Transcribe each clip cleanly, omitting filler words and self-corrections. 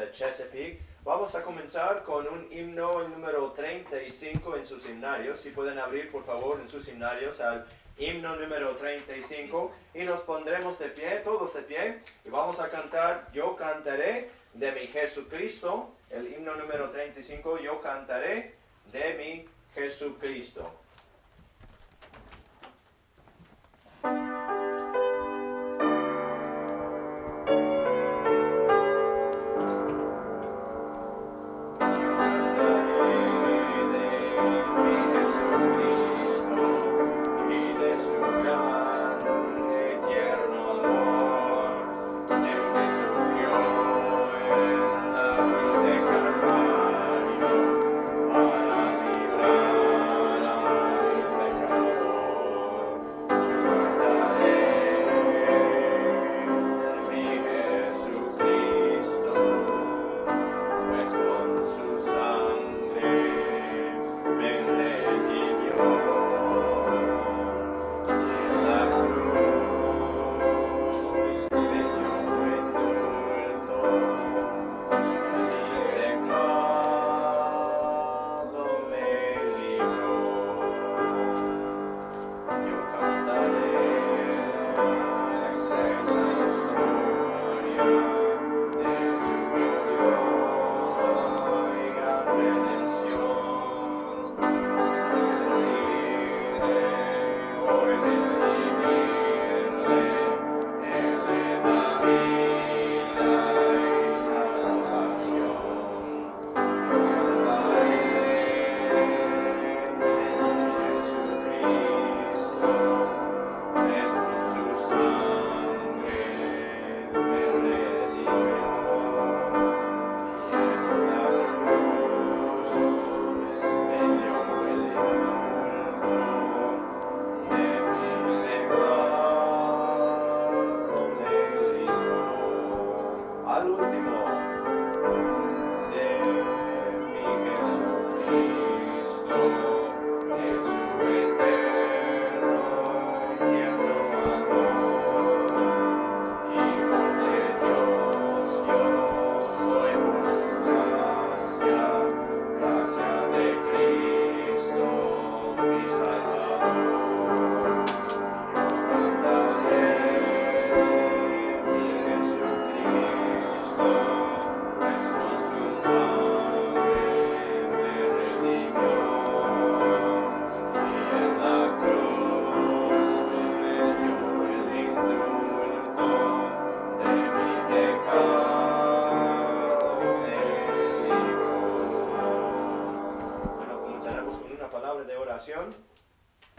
de Chesapeake. Vamos a comenzar con un himno número 35 en sus himnarios. Si pueden abrir, por favor, en sus himnarios al himno número 35 y nos pondremos de pie, todos de pie, y vamos a cantar Yo cantaré de mi Jesucristo. El himno número 35, Yo cantaré de mi Jesucristo.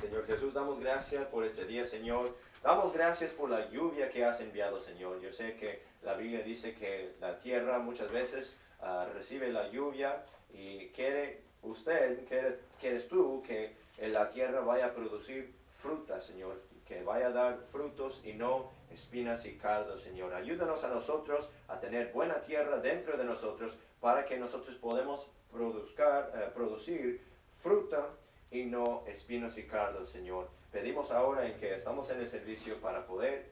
Señor Jesús, damos gracias por este día, Señor. Damos gracias por la lluvia que has enviado, Señor. Yo sé que la Biblia dice que la tierra muchas veces recibe la lluvia y quieres tú que la tierra vaya a producir fruta, Señor, que vaya a dar frutos y no espinas y cardos, Señor. Ayúdanos a nosotros a tener buena tierra dentro de nosotros para que nosotros podamos producir fruta y no espinos y cardos, Señor. Pedimos ahora en que estamos en el servicio para poder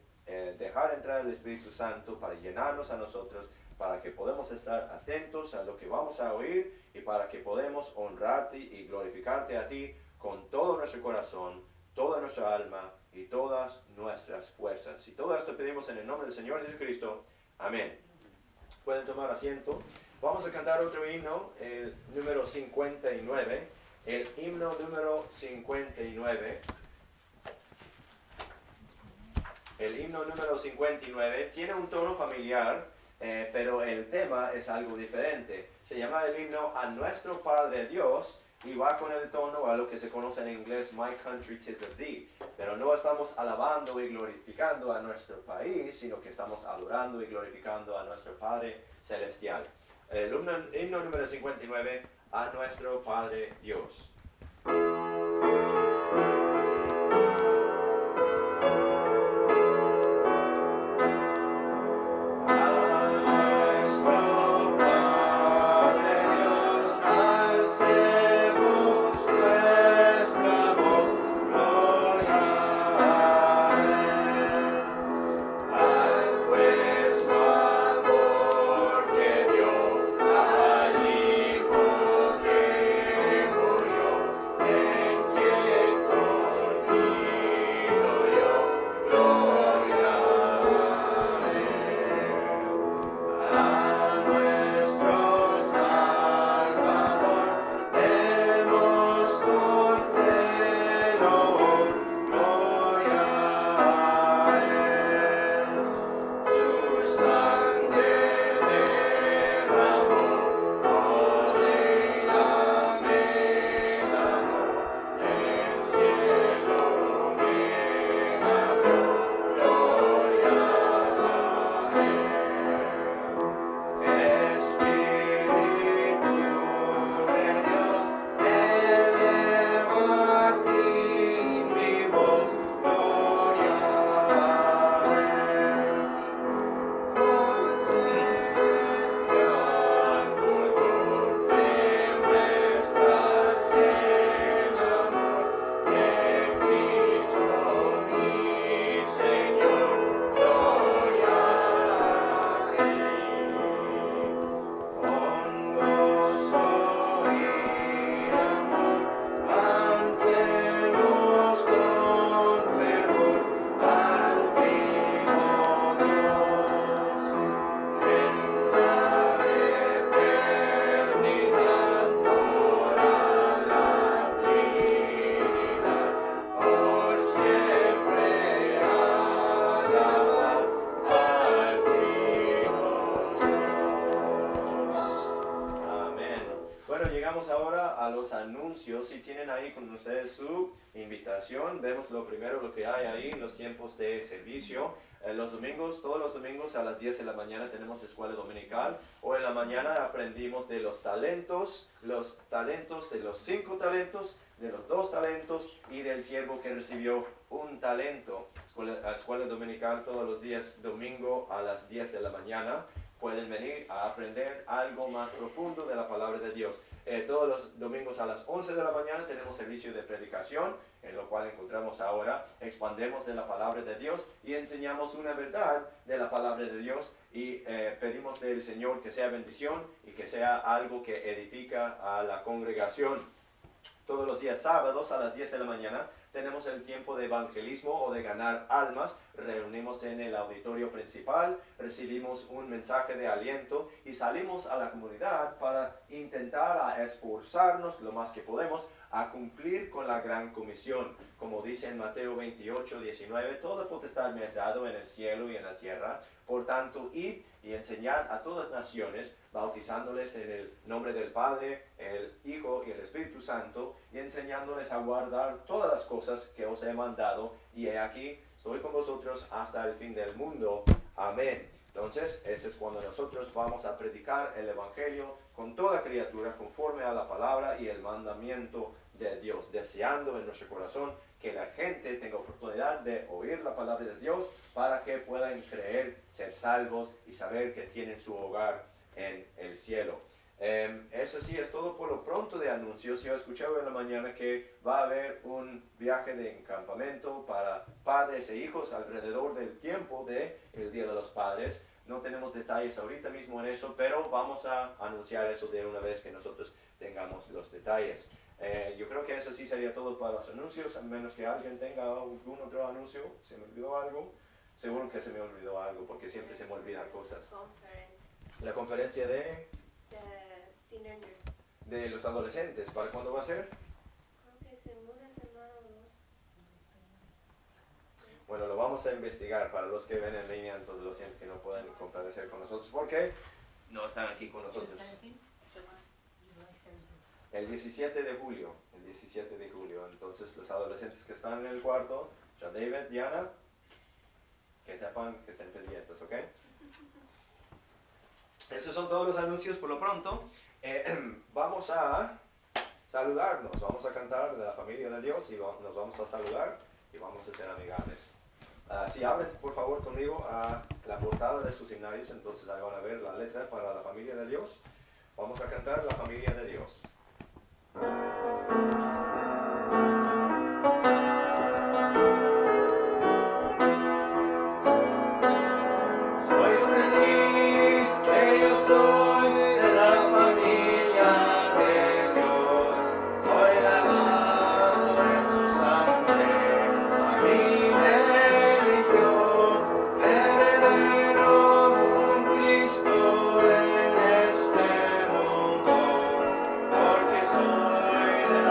dejar entrar el Espíritu Santo, para llenarnos a nosotros, para que podamos estar atentos a lo que vamos a oír y para que podamos honrarte y glorificarte a ti con todo nuestro corazón, toda nuestra alma y todas nuestras fuerzas. Y todo esto pedimos en el nombre del Señor Jesucristo. Amén. Pueden tomar asiento. Vamos a cantar otro himno, el número 59. El himno número 59. El himno número 59 tiene un tono familiar, pero el tema es algo diferente. Se llama el himno A Nuestro Padre Dios y va con el tono a lo que se conoce en inglés My Country 'Tis of Thee. Pero no estamos alabando y glorificando a nuestro país, sino que estamos adorando y glorificando a nuestro Padre Celestial. El himno número 59, A Nuestro Padre Dios. Al fue su amor que dio. anuncios. Si tienen ahí con ustedes su invitación, vemos lo primero lo que hay ahí, los tiempos de servicio. Los domingos, todos los domingos a las 10 de la mañana tenemos escuela dominical. Hoy en la mañana aprendimos de los talentos de los 5 talentos, de los 2 talentos y del siervo que recibió un talento. Escuela dominical todos los días, domingo a las 10 de la mañana. Pueden venir a aprender algo más profundo de la palabra de Dios. Todos los domingos a las 11 de la mañana tenemos servicio de predicación, en lo cual encontramos ahora, expandemos de la palabra de Dios y enseñamos una verdad de la palabra de Dios y pedimos del Señor que sea bendición y que sea algo que edifica a la congregación. Todos los días sábados a las 10 de la mañana tenemos el tiempo de evangelismo o de ganar almas. Reunimos en el auditorio principal, recibimos un mensaje de aliento y salimos a la comunidad para intentar esforzarnos lo más que podemos a cumplir con la gran comisión. Como dice en Mateo 28, 19, toda potestad me es dado en el cielo y en la tierra. Por tanto, id y enseñad a todas naciones, bautizándoles en el nombre del Padre, el Hijo y el Espíritu Santo, y enseñándoles a guardar todas las cosas que os he mandado. Y he aquí, estoy con vosotros hasta el fin del mundo. Amén. Entonces, ese es cuando nosotros vamos a predicar el Evangelio con toda criatura, conforme a la palabra y el mandamiento de Dios, deseando en nuestro corazón que la gente tenga oportunidad de oír la palabra de Dios para que puedan creer, ser salvos y saber que tienen su hogar en el cielo. Eso sí es todo por lo pronto de anuncios. Yo escuché en la mañana que va a haber un viaje de campamento para padres e hijos alrededor del tiempo del Día de los Padres. No tenemos detalles ahorita mismo en eso, pero vamos a anunciar eso de una vez que nosotros tengamos los detalles. Yo creo que eso sí sería todo para los anuncios, a menos que alguien tenga algún otro anuncio. ¿Se me olvidó algo? Seguro que se me olvidó algo, porque siempre se me olvidan cosas. La conferencia de los adolescentes, ¿para cuándo va a ser? Creo que es en una semana o 2. Bueno, lo vamos a investigar para los que ven en línea, entonces lo siento que no pueden comparecer con nosotros, porque no están aquí con nosotros. El 17 de julio, entonces los adolescentes que están en el cuarto, ya David, Diana, que sepan que estén pendientes, ¿ok? Esos son todos los anuncios por lo pronto. Vamos a saludarnos, vamos a cantar de la familia de Dios y nos vamos a saludar y vamos a ser amigables. Si abren por favor conmigo a la portada de sus himnarios, entonces ahí van a ver la letra para la familia de Dios. Vamos a cantar la familia de Dios. Porque soy de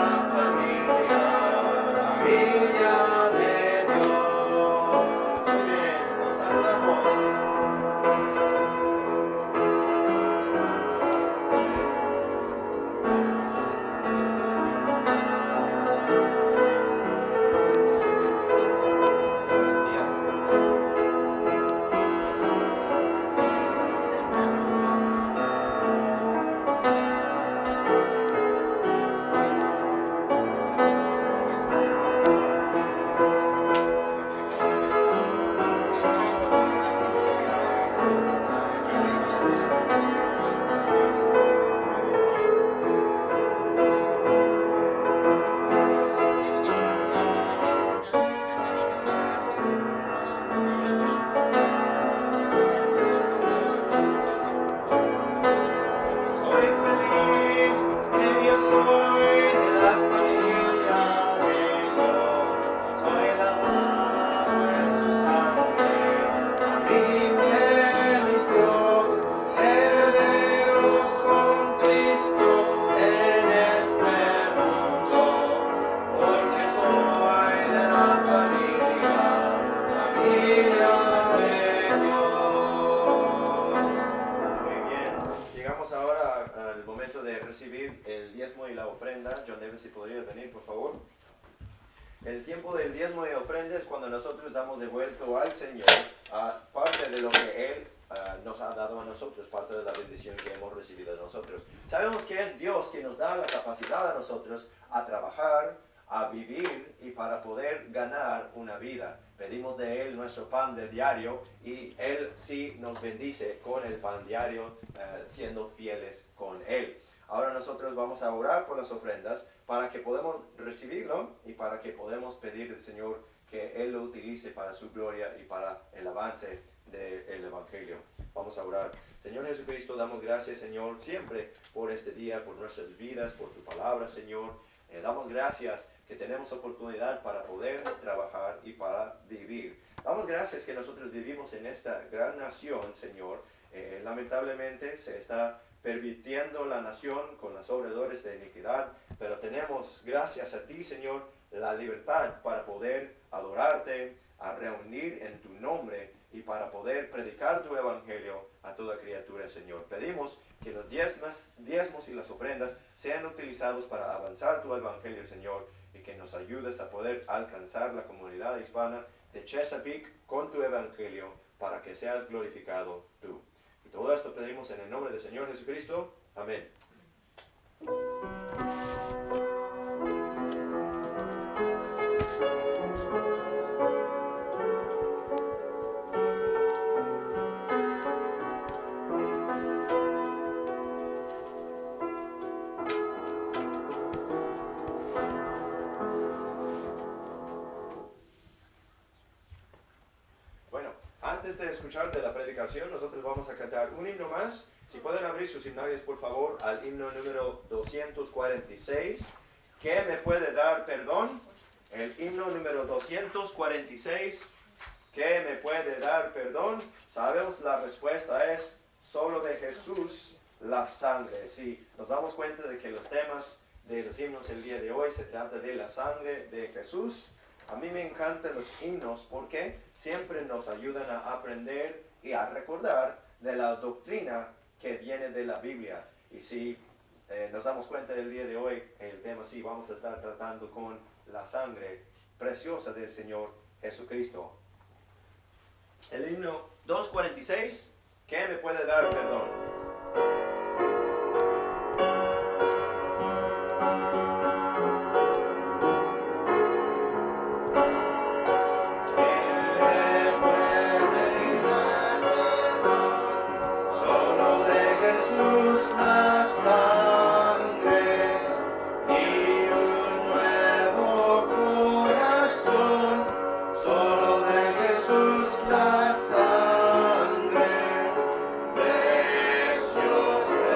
si podrías venir, por favor. El tiempo del diezmo y ofrenda es cuando nosotros damos devuelto al Señor parte de lo que Él nos ha dado a nosotros, parte de la bendición que hemos recibido de nosotros. Sabemos que es Dios que nos da la capacidad a nosotros a trabajar, a vivir y para poder ganar una vida. Pedimos de Él nuestro pan de diario y Él sí nos bendice con el pan diario, siendo fieles con Él. Ahora nosotros vamos a orar por las ofrendas para que podamos recibirlo y para que podamos pedir al Señor que Él lo utilice para su gloria y para el avance del Evangelio. Vamos a orar. Señor Jesucristo, damos gracias, Señor, siempre por este día, por nuestras vidas, por tu palabra, Señor. Damos gracias que tenemos oportunidad para poder trabajar y para vivir. Damos gracias que nosotros vivimos en esta gran nación, Señor. Lamentablemente se está pervirtiendo la nación con los obradores de iniquidad, pero tenemos, gracias a ti, Señor, la libertad para poder adorarte, a reunir en tu nombre y para poder predicar tu evangelio a toda criatura, Señor. Pedimos que los diezmos y las ofrendas sean utilizados para avanzar tu evangelio, Señor, y que nos ayudes a poder alcanzar la comunidad hispana de Chesapeake con tu evangelio para que seas glorificado tú. Y todo esto pedimos en el nombre del Señor Jesucristo. Amén. Antes de escuchar de la predicación, nosotros vamos a cantar un himno más. Si pueden abrir sus himnarios, por favor, al himno número 246. ¿Qué me puede dar perdón? El himno número 246. ¿Qué me puede dar perdón? Sabemos la respuesta es solo de Jesús la sangre. Si nos damos cuenta de que los temas de los himnos el día de hoy se trata de la sangre de Jesús. A mí me encantan los himnos porque siempre nos ayudan a aprender y a recordar de la doctrina que viene de la Biblia. Y si nos damos cuenta del día de hoy, el tema sí vamos a estar tratando con la sangre preciosa del Señor Jesucristo. El himno 246, ¿qué me puede dar perdón? Jesús, la sangre, preciosa.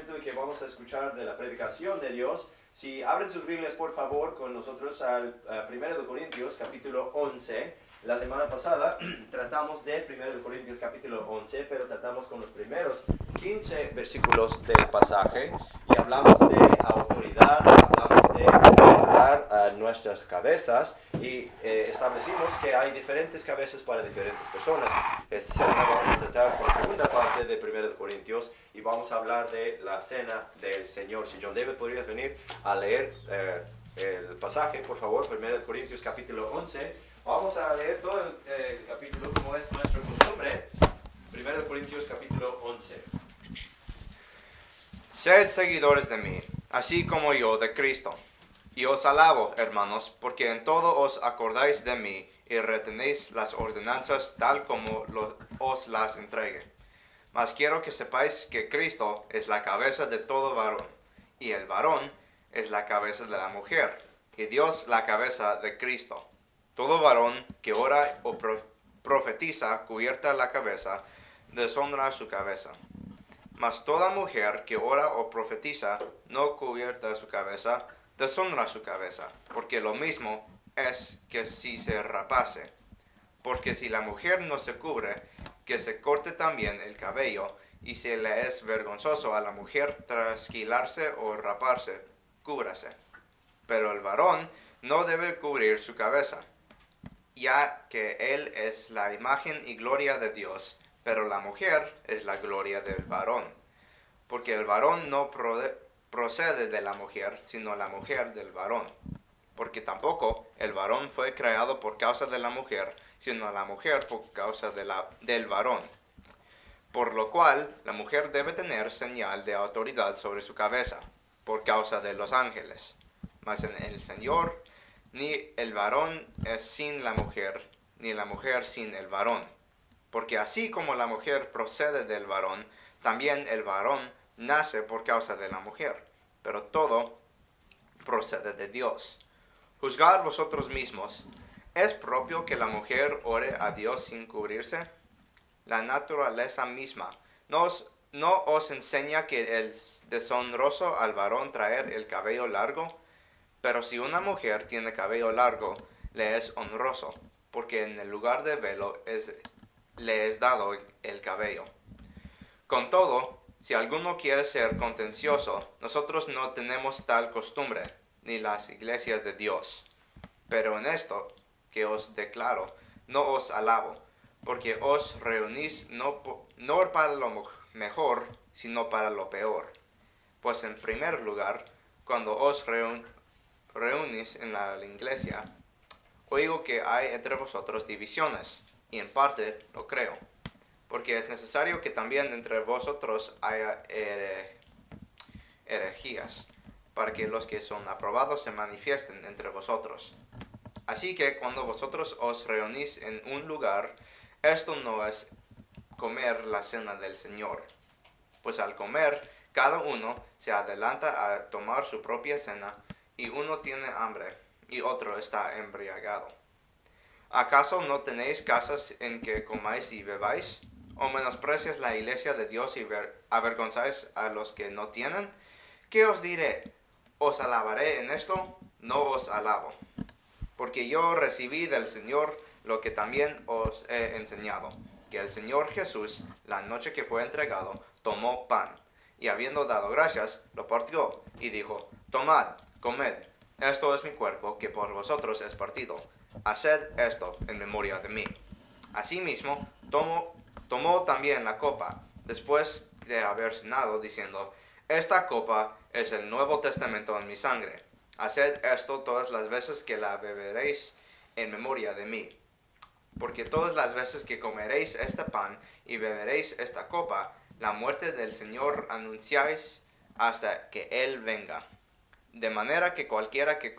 momento en que vamos a escuchar de la predicación de Dios. Si abren sus Biblias, por favor, con nosotros al 1 Corintios, capítulo 11. La semana pasada tratamos del 1 Corintios, capítulo 11, pero tratamos con los primeros 15 versículos del pasaje y hablamos de autoridad, hablamos de honrar a nuestras cabezas y establecimos que hay diferentes cabezas para diferentes personas. Esta semana vamos a tratar con la segunda parte de 1 Corintios y vamos a hablar de la cena del Señor. Si John David podrías venir a leer el pasaje, por favor, 1 Corintios capítulo 11. Vamos a leer todo el capítulo como es nuestra costumbre. 1 Corintios capítulo 11. Sed seguidores de mí, así como yo de Cristo. Y os alabo, hermanos, porque en todo os acordáis de mí y retenéis las ordenanzas tal como os las entregué. Mas quiero que sepáis que Cristo es la cabeza de todo varón, y el varón es la cabeza de la mujer, y Dios la cabeza de Cristo. Todo varón que ora o profetiza cubierta la cabeza, deshonra su cabeza. Mas toda mujer que ora o profetiza no cubierta su cabeza, deshonra su cabeza, porque lo mismo es que si se rapase. Porque si la mujer no se cubre, que se corte también el cabello, y si le es vergonzoso a la mujer trasquilarse o raparse, cúbrase. Pero el varón no debe cubrir su cabeza, ya que él es la imagen y gloria de Dios, pero la mujer es la gloria del varón. Porque el varón no procede de la mujer, sino la mujer del varón. Porque tampoco el varón fue creado por causa de la mujer, sino la mujer por causa del varón. Por lo cual la mujer debe tener señal de autoridad sobre su cabeza, por causa de los ángeles. Mas en el Señor, ni el varón es sin la mujer, ni la mujer sin el varón. Porque así como la mujer procede del varón, también el varón nace por causa de la mujer. Pero todo procede de Dios. Juzgad vosotros mismos. ¿Es propio que la mujer ore a Dios sin cubrirse? La naturaleza misma no os enseña que es deshonroso al varón traer el cabello largo. Pero si una mujer tiene cabello largo, le es honroso, porque en el lugar de velo le es dado el cabello. Con todo, si alguno quiere ser contencioso, nosotros no tenemos tal costumbre, ni las iglesias de Dios. Pero en esto que os declaro, no os alabo, porque os reunís no para lo mejor, sino para lo peor. Pues en primer lugar, cuando os reunís en la iglesia, oigo que hay entre vosotros divisiones, y en parte lo creo, porque es necesario que también entre vosotros haya herejías, para que los que son aprobados se manifiesten entre vosotros. Así que cuando vosotros os reunís en un lugar, esto no es comer la cena del Señor, pues al comer, cada uno se adelanta a tomar su propia cena, y uno tiene hambre, y otro está embriagado. ¿Acaso no tenéis casas en que comáis y bebáis? ¿O menosprecias la iglesia de Dios y avergonzáis a los que no tienen? ¿Qué os diré? ¿Os alabaré en esto? No os alabo. Porque yo recibí del Señor lo que también os he enseñado, que el Señor Jesús, la noche que fue entregado, tomó pan, y habiendo dado gracias, lo partió, y dijo: Tomad, comed, esto es mi cuerpo, que por vosotros es partido. Haced esto en memoria de mí. Asimismo, tomó también la copa, después de haber cenado, diciendo: Esta copa es el Nuevo Testamento en mi sangre. Haced esto todas las veces que la beberéis en memoria de mí. Porque todas las veces que comeréis este pan y beberéis esta copa, la muerte del Señor anunciáis hasta que Él venga. De manera que cualquiera que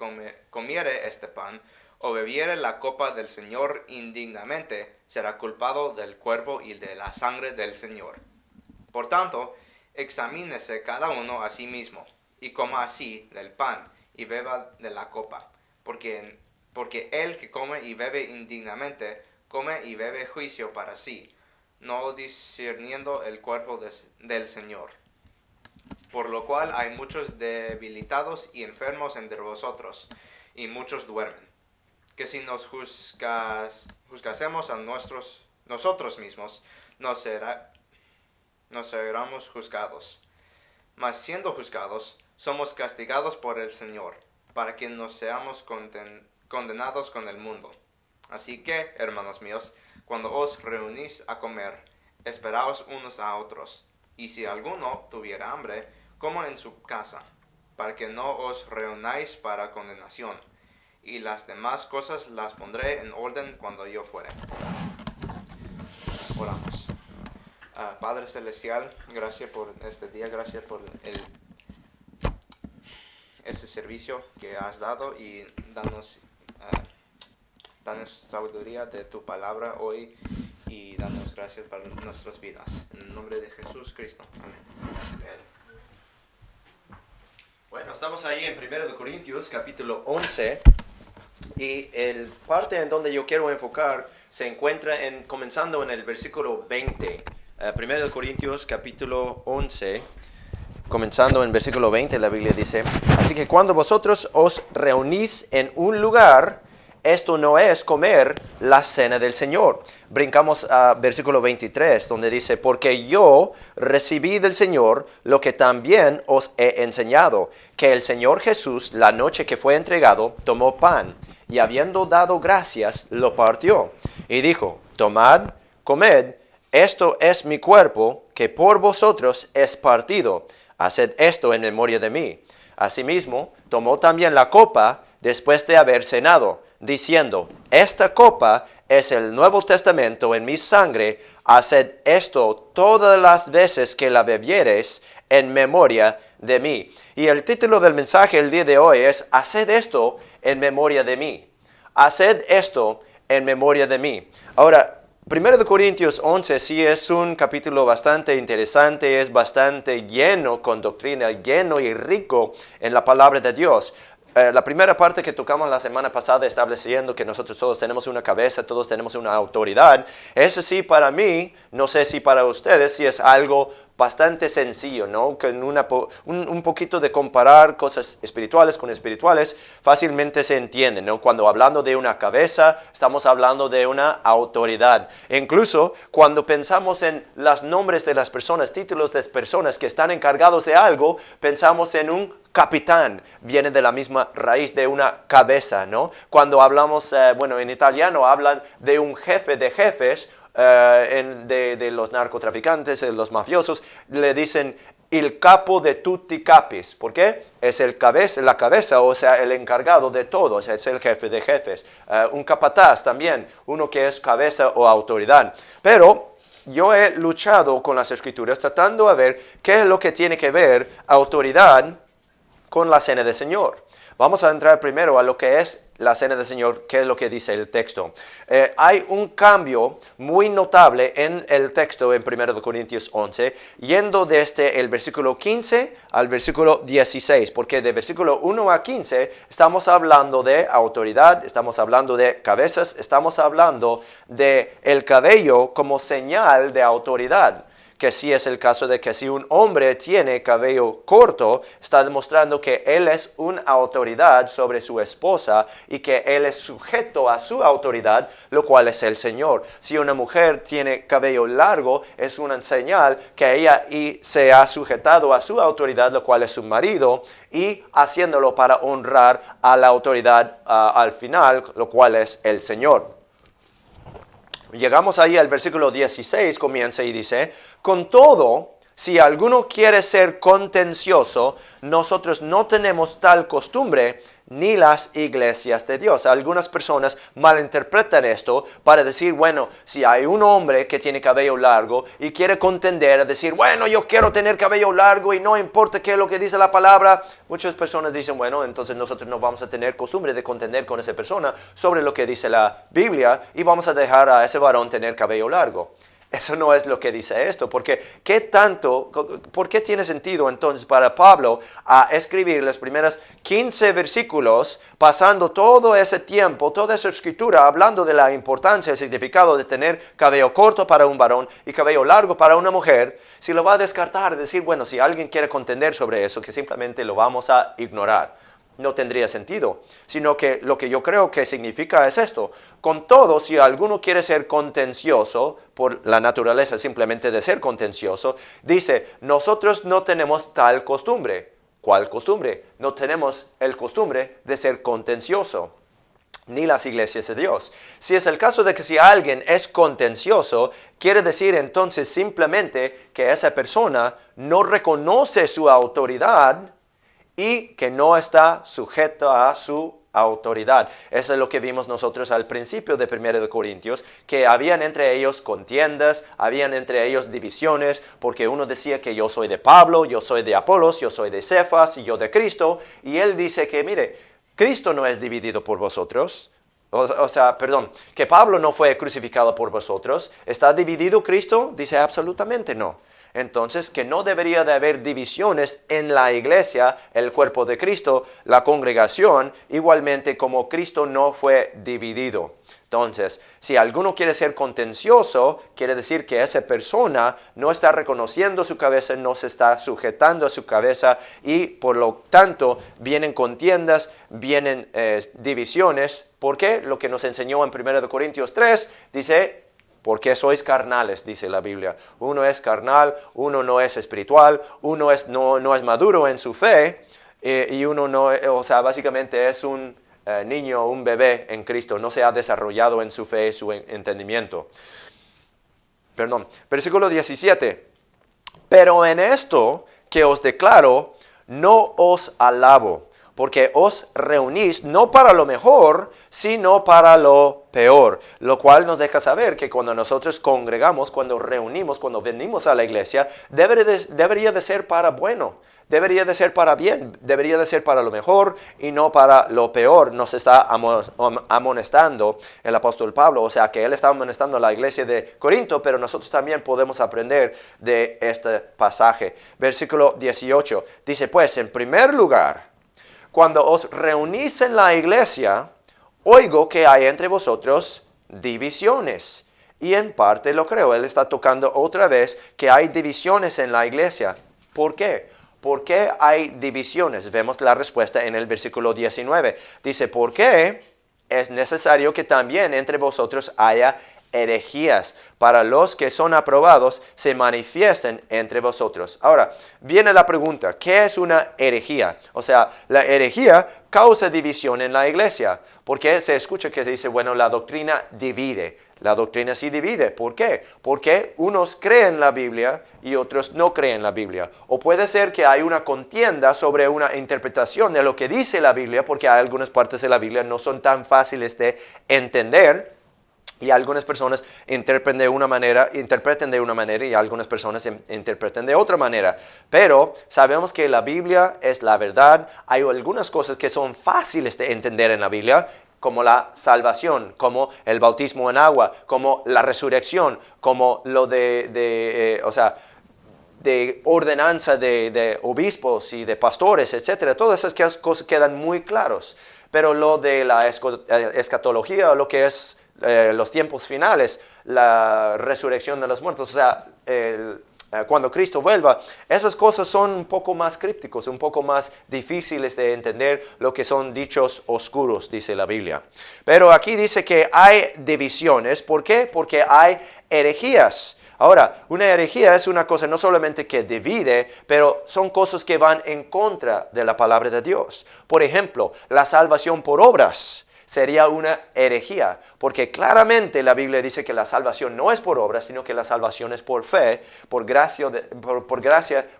comiere este pan o bebiere la copa del Señor indignamente, será culpado del cuerpo y de la sangre del Señor. Por tanto, examínese cada uno a sí mismo, y coma así del pan, y beba de la copa. Porque el que come y bebe indignamente, come y bebe juicio para sí, no discerniendo el cuerpo del Señor. por lo cual hay muchos debilitados y enfermos entre vosotros, y muchos duermen. Que si nos juzgásemos a nosotros mismos, no seremos juzgados. Mas siendo juzgados, somos castigados por el Señor, para que no seamos condenados con el mundo. Así que, hermanos míos, cuando os reunís a comer, esperaos unos a otros. Y si alguno tuviera hambre, coman en su casa, para que no os reunáis para condenación. Y las demás cosas las pondré en orden cuando yo fuere. Oramos. Padre Celestial, gracias por este día, gracias por este servicio que has dado, y danos sabiduría de tu palabra hoy, y danos gracias para nuestras vidas. En el nombre de Jesús Cristo. Amén. Bueno, estamos ahí en 1 Corintios capítulo 11, y el parte en donde yo quiero enfocar se encuentra comenzando en el versículo 20. 1 Corintios capítulo 11, comenzando en versículo 20, la Biblia dice: así que cuando vosotros os reunís en un lugar, esto no es comer la cena del Señor. Brincamos a versículo 23, donde dice: porque yo recibí del Señor lo que también os he enseñado, que el Señor Jesús, la noche que fue entregado, tomó pan, y habiendo dado gracias, lo partió, y dijo: tomad, comed, esto es mi cuerpo, que por vosotros es partido. Haced esto en memoria de mí. Asimismo, tomó también la copa después de haber cenado, diciendo: esta copa es el Nuevo Testamento en mi sangre. Haced esto todas las veces que la bebiereis en memoria de mí. Y el título del mensaje el día de hoy es: haced esto en memoria de mí. Haced esto en memoria de mí. Ahora, 1 Corintios 11 sí es un capítulo bastante interesante, es bastante lleno con doctrina, lleno y rico en la palabra de Dios. La primera parte que tocamos la semana pasada, estableciendo que nosotros todos tenemos una cabeza, todos tenemos una autoridad, ese sí para mí, no sé si para ustedes, sí es algo bastante sencillo, ¿no? Con un poquito de comparar cosas espirituales con espirituales, fácilmente se entiende, ¿no? Cuando hablando de una cabeza, estamos hablando de una autoridad. E incluso cuando pensamos en los nombres de las personas, títulos de personas que están encargados de algo, pensamos en un capitán, viene de la misma raíz de una cabeza, ¿no? Cuando hablamos, en italiano hablan de un jefe de jefes, de los narcotraficantes, de los mafiosos, le dicen el capo de tutti capis. ¿Por qué? Es la cabeza, o sea, el encargado de todo, o sea, es el jefe de jefes. Un capataz también, uno que es cabeza o autoridad. Pero yo he luchado con las escrituras tratando de ver qué es lo que tiene que ver autoridad con la cena del Señor. Vamos a entrar primero a lo que es la cena del Señor, qué es lo que dice el texto. Hay un cambio muy notable en el texto en 1 Corintios 11, yendo desde el versículo 15 al versículo 16, porque de versículo 1 a 15 estamos hablando de autoridad, estamos hablando de cabezas, estamos hablando de el cabello como señal de autoridad. Que sí es el caso de que si un hombre tiene cabello corto, está demostrando que él es una autoridad sobre su esposa y que él es sujeto a su autoridad, lo cual es el Señor. Si una mujer tiene cabello largo, es una señal que ella se ha sujetado a su autoridad, lo cual es su marido, y haciéndolo para honrar a la autoridad al final, lo cual es el Señor. Llegamos ahí al versículo 16, comienza y dice: con todo, si alguno quiere ser contencioso, nosotros no tenemos tal costumbre, ni las iglesias de Dios. Algunas personas malinterpretan esto para decir, bueno, si hay un hombre que tiene cabello largo y quiere contender, decir, bueno, yo quiero tener cabello largo y no importa qué es lo que dice la palabra. Muchas personas dicen, bueno, entonces nosotros no vamos a tener costumbre de contender con esa persona sobre lo que dice la Biblia y vamos a dejar a ese varón tener cabello largo. eso no es lo que dice esto, porque ¿por qué tiene sentido entonces para Pablo a escribir las primeras 15 versículos, pasando todo ese tiempo, toda esa escritura, hablando de la importancia y significado de tener cabello corto para un varón y cabello largo para una mujer, si lo va a descartar, decir, bueno, si alguien quiere contender sobre eso, que simplemente lo vamos a ignorar? No tendría sentido, sino que lo que yo creo que significa es esto. Con todo, si alguno quiere ser contencioso, por la naturaleza simplemente de ser contencioso, dice, nosotros no tenemos tal costumbre. ¿Cuál costumbre? No tenemos el costumbre de ser contencioso, ni las iglesias de Dios. Si es el caso de que si alguien es contencioso, quiere decir entonces simplemente que esa persona no reconoce su autoridad y que no está sujeto a su autoridad. Eso es lo que vimos nosotros al principio de 1 Corintios, que habían entre ellos contiendas, habían entre ellos divisiones, porque uno decía que yo soy de Pablo, yo soy de Apolos, yo soy de Cefas y yo de Cristo, y él dice que, mire, Cristo no es dividido por vosotros, que Pablo no fue crucificado por vosotros. ¿Está dividido Cristo? Dice absolutamente no. Entonces, que no debería de haber divisiones en la iglesia, el cuerpo de Cristo, la congregación, igualmente como Cristo no fue dividido. Entonces, si alguno quiere ser contencioso, quiere decir que esa persona no está reconociendo su cabeza, no se está sujetando a su cabeza y por lo tanto vienen contiendas, vienen divisiones. ¿Por qué? Lo que nos enseñó en 1 Corintios 3 dice, porque sois carnales, dice la Biblia. Uno es carnal, uno no es espiritual, uno no es maduro en su fe y uno no, básicamente es un niño, un bebé en Cristo, no se ha desarrollado en su fe, su entendimiento. Versículo 17. Pero en esto que os declaro, no os alabo, porque os reunís no para lo mejor, sino para lo peor. Lo cual nos deja saber que cuando nosotros congregamos, cuando reunimos, cuando venimos a la iglesia, debería de ser para bueno, debería de ser para bien, debería de ser para lo mejor y no para lo peor. Nos está amonestando el apóstol Pablo, o sea que él está amonestando a la iglesia de Corinto, pero nosotros también podemos aprender de este pasaje. Versículo 18, dice pues, en primer lugar, cuando os reunís en la iglesia, oigo que hay entre vosotros divisiones. Y en parte lo creo. Él está tocando otra vez que hay divisiones en la iglesia. ¿Por qué? ¿Por qué hay divisiones? Vemos la respuesta en el versículo 19. Dice, ¿por qué es necesario que también entre vosotros haya herejías, para los que son aprobados se manifiesten entre vosotros? Ahora, viene la pregunta, ¿qué es una herejía? O sea, la herejía causa división en la iglesia, porque se escucha que dice, bueno, la doctrina divide. La doctrina sí divide. ¿Por qué? Porque unos creen la Biblia y otros no creen la Biblia. O puede ser que hay una contienda sobre una interpretación de lo que dice la Biblia, porque hay algunas partes de la Biblia no son tan fáciles de entender. Y algunas personas interpreten de una manera y algunas personas interpreten de otra manera. Pero sabemos que la Biblia es la verdad. Hay algunas cosas que son fáciles de entender en la Biblia, como la salvación, como el bautismo en agua, como la resurrección, como lo de ordenanza de obispos y de pastores, etc. Todas esas cosas quedan muy claros. Pero lo de la escatología, lo que es los tiempos finales, la resurrección de los muertos, o sea, cuando Cristo vuelva, esas cosas son un poco más crípticos, un poco más difíciles de entender, lo que son dichos oscuros, dice la Biblia. Pero aquí dice que hay divisiones. ¿Por qué? Porque hay herejías. Ahora, una herejía es una cosa no solamente que divide, pero son cosas que van en contra de la palabra de Dios. Por ejemplo, la salvación por obras sería una herejía, porque claramente la Biblia dice que la salvación no es por obras, sino que la salvación es por fe, por gracia,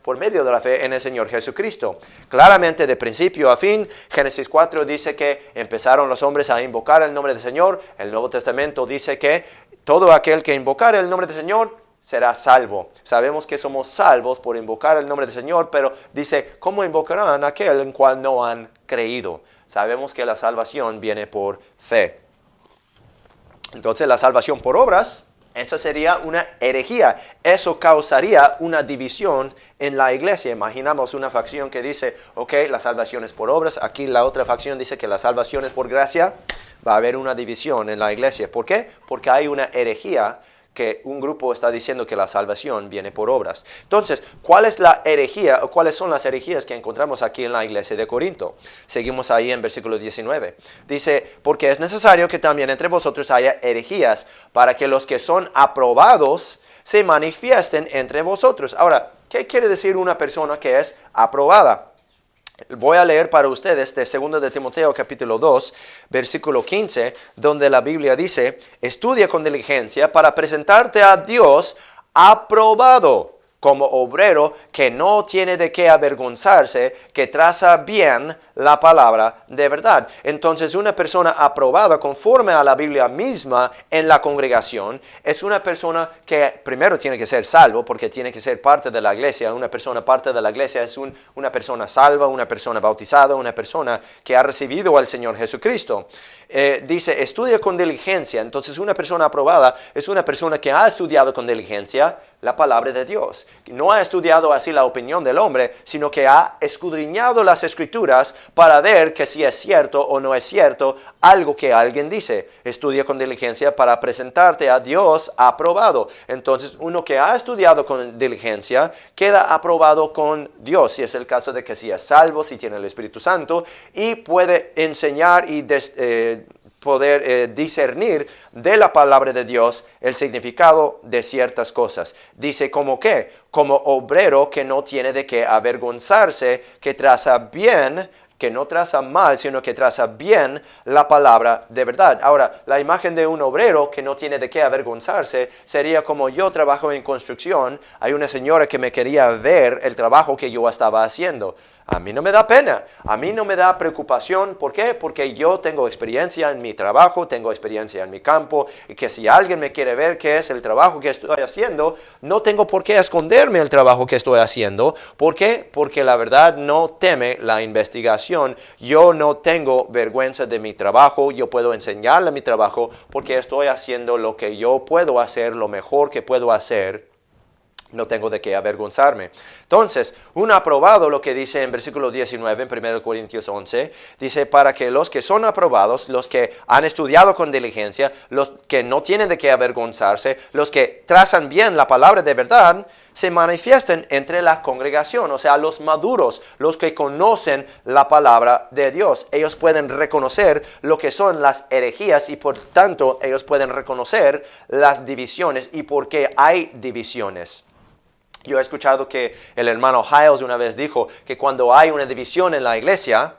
por medio de la fe en el Señor Jesucristo. Claramente, de principio a fin, Génesis 4 dice que empezaron los hombres a invocar el nombre del Señor. El Nuevo Testamento dice que todo aquel que invocar el nombre del Señor será salvo. Sabemos que somos salvos por invocar el nombre del Señor, pero dice, ¿cómo invocarán a aquel en cual no han creído? Sabemos que la salvación viene por fe. Entonces la salvación por obras Eso sería una herejía. Eso causaría una división en la iglesia. Imaginamos una facción que dice, ok, la salvación es por obras. Aquí la otra facción dice que la salvación es por gracia. Va a haber una división en la iglesia. ¿Por qué? Porque hay una herejía que un grupo está diciendo que la salvación viene por obras. Entonces, ¿cuál es la herejía o cuáles son las herejías que encontramos aquí en la iglesia de Corinto? Seguimos ahí en versículo 19. Dice, porque es necesario que también entre vosotros haya herejías para que los que son aprobados se manifiesten entre vosotros. Ahora, ¿qué quiere decir una persona que es aprobada? Voy a leer para ustedes de 2 de Timoteo capítulo 2, versículo 15, donde la Biblia dice, estudia con diligencia para presentarte a Dios aprobado como obrero que no tiene de qué avergonzarse, que traza bien la palabra de verdad. Entonces, una persona aprobada conforme a la Biblia misma en la congregación es una persona que primero tiene que ser salvo porque tiene que ser parte de la iglesia. Una persona parte de la iglesia es una persona salva, una persona bautizada, una persona que ha recibido al Señor Jesucristo. Dice, estudia con diligencia. Entonces, una persona aprobada es una persona que ha estudiado con diligencia la palabra de Dios. No ha estudiado así la opinión del hombre, sino que ha escudriñado las Escrituras para ver que si es cierto o no es cierto algo que alguien dice. Estudia con diligencia para presentarte a Dios aprobado. Entonces, uno que ha estudiado con diligencia queda aprobado con Dios, si es el caso de que si es salvo, si tiene el Espíritu Santo y puede enseñar y poder discernir de la palabra de Dios el significado de ciertas cosas. Dice, ¿cómo qué? Como obrero que no tiene de qué avergonzarse, que traza bien, que no traza mal, sino que traza bien la palabra de verdad. Ahora, la imagen de un obrero que no tiene de qué avergonzarse sería como yo trabajo en construcción. Hay una señora que me quería ver el trabajo que yo estaba haciendo. A mí no me da pena, a mí no me da preocupación. ¿Por qué? Porque yo tengo experiencia en mi trabajo, tengo experiencia en mi campo, y que si alguien me quiere ver qué es el trabajo que estoy haciendo, no tengo por qué esconderme el trabajo que estoy haciendo. ¿Por qué? Porque la verdad no teme la investigación. Yo no tengo vergüenza de mi trabajo, yo puedo enseñarle mi trabajo porque estoy haciendo lo que yo puedo hacer, lo mejor que puedo hacer. No tengo de qué avergonzarme. Entonces, un aprobado, lo que dice en versículo 19, en 1 Corintios 11, dice, para que los que son aprobados, los que han estudiado con diligencia, los que no tienen de qué avergonzarse, los que trazan bien la palabra de verdad, se manifiesten entre la congregación, o sea, los maduros, los que conocen la palabra de Dios. Ellos pueden reconocer lo que son las herejías y por tanto ellos pueden reconocer las divisiones y por qué hay divisiones. Yo he escuchado que el hermano Hiles una vez dijo que cuando hay una división en la iglesia,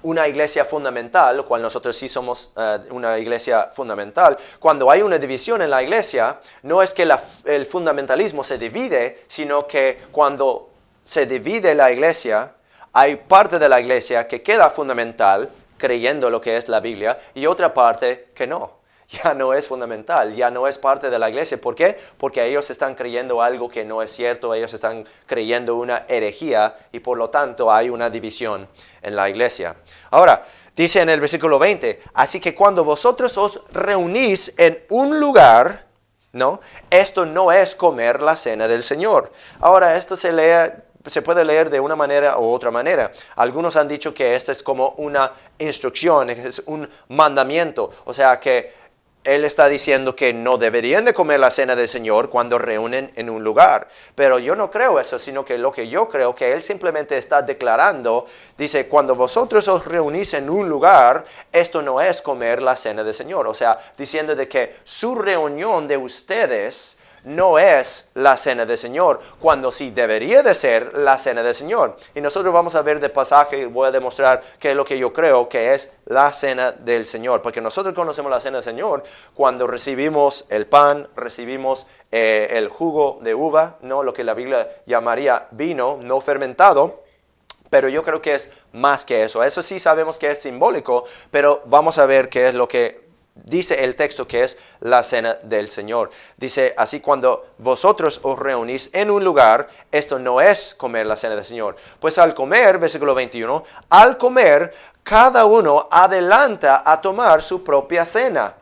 una iglesia fundamental, lo cual nosotros sí somos una iglesia fundamental, cuando hay una división en la iglesia, no es que el fundamentalismo se divide, sino que cuando se divide la iglesia, hay parte de la iglesia que queda fundamental, creyendo lo que es la Biblia, y otra parte que no. Ya no es fundamental, ya no es parte de la iglesia. ¿Por qué? Porque ellos están creyendo algo que no es cierto, ellos están creyendo una herejía y por lo tanto hay una división en la iglesia. Ahora, dice en el versículo 20, así que cuando vosotros os reunís en un lugar, ¿no? Esto no es comer la cena del Señor. Ahora, esto se puede leer de una manera u otra manera. Algunos han dicho que esto es como una instrucción, es un mandamiento, o sea que Él está diciendo que no deberían de comer la cena del Señor cuando reúnen en un lugar. Pero yo no creo eso, sino que lo que yo creo que Él simplemente está declarando, dice, cuando vosotros os reunís en un lugar, esto no es comer la cena del Señor. O sea, diciendo de que su reunión de ustedes no es la cena del Señor, cuando sí debería de ser la cena del Señor. Y nosotros vamos a ver de pasaje y voy a demostrar qué es lo que yo creo que es la cena del Señor. Porque nosotros conocemos la cena del Señor cuando recibimos el pan, recibimos el jugo de uva, ¿no? Lo que la Biblia llamaría vino no fermentado. Pero yo creo que es más que eso. Eso sí sabemos que es simbólico, pero vamos a ver qué es lo que dice el texto que es la cena del Señor. Dice, así cuando vosotros os reunís en un lugar, esto no es comer la cena del Señor. Pues al comer, versículo 21, al comer, cada uno adelanta a tomar su propia cena.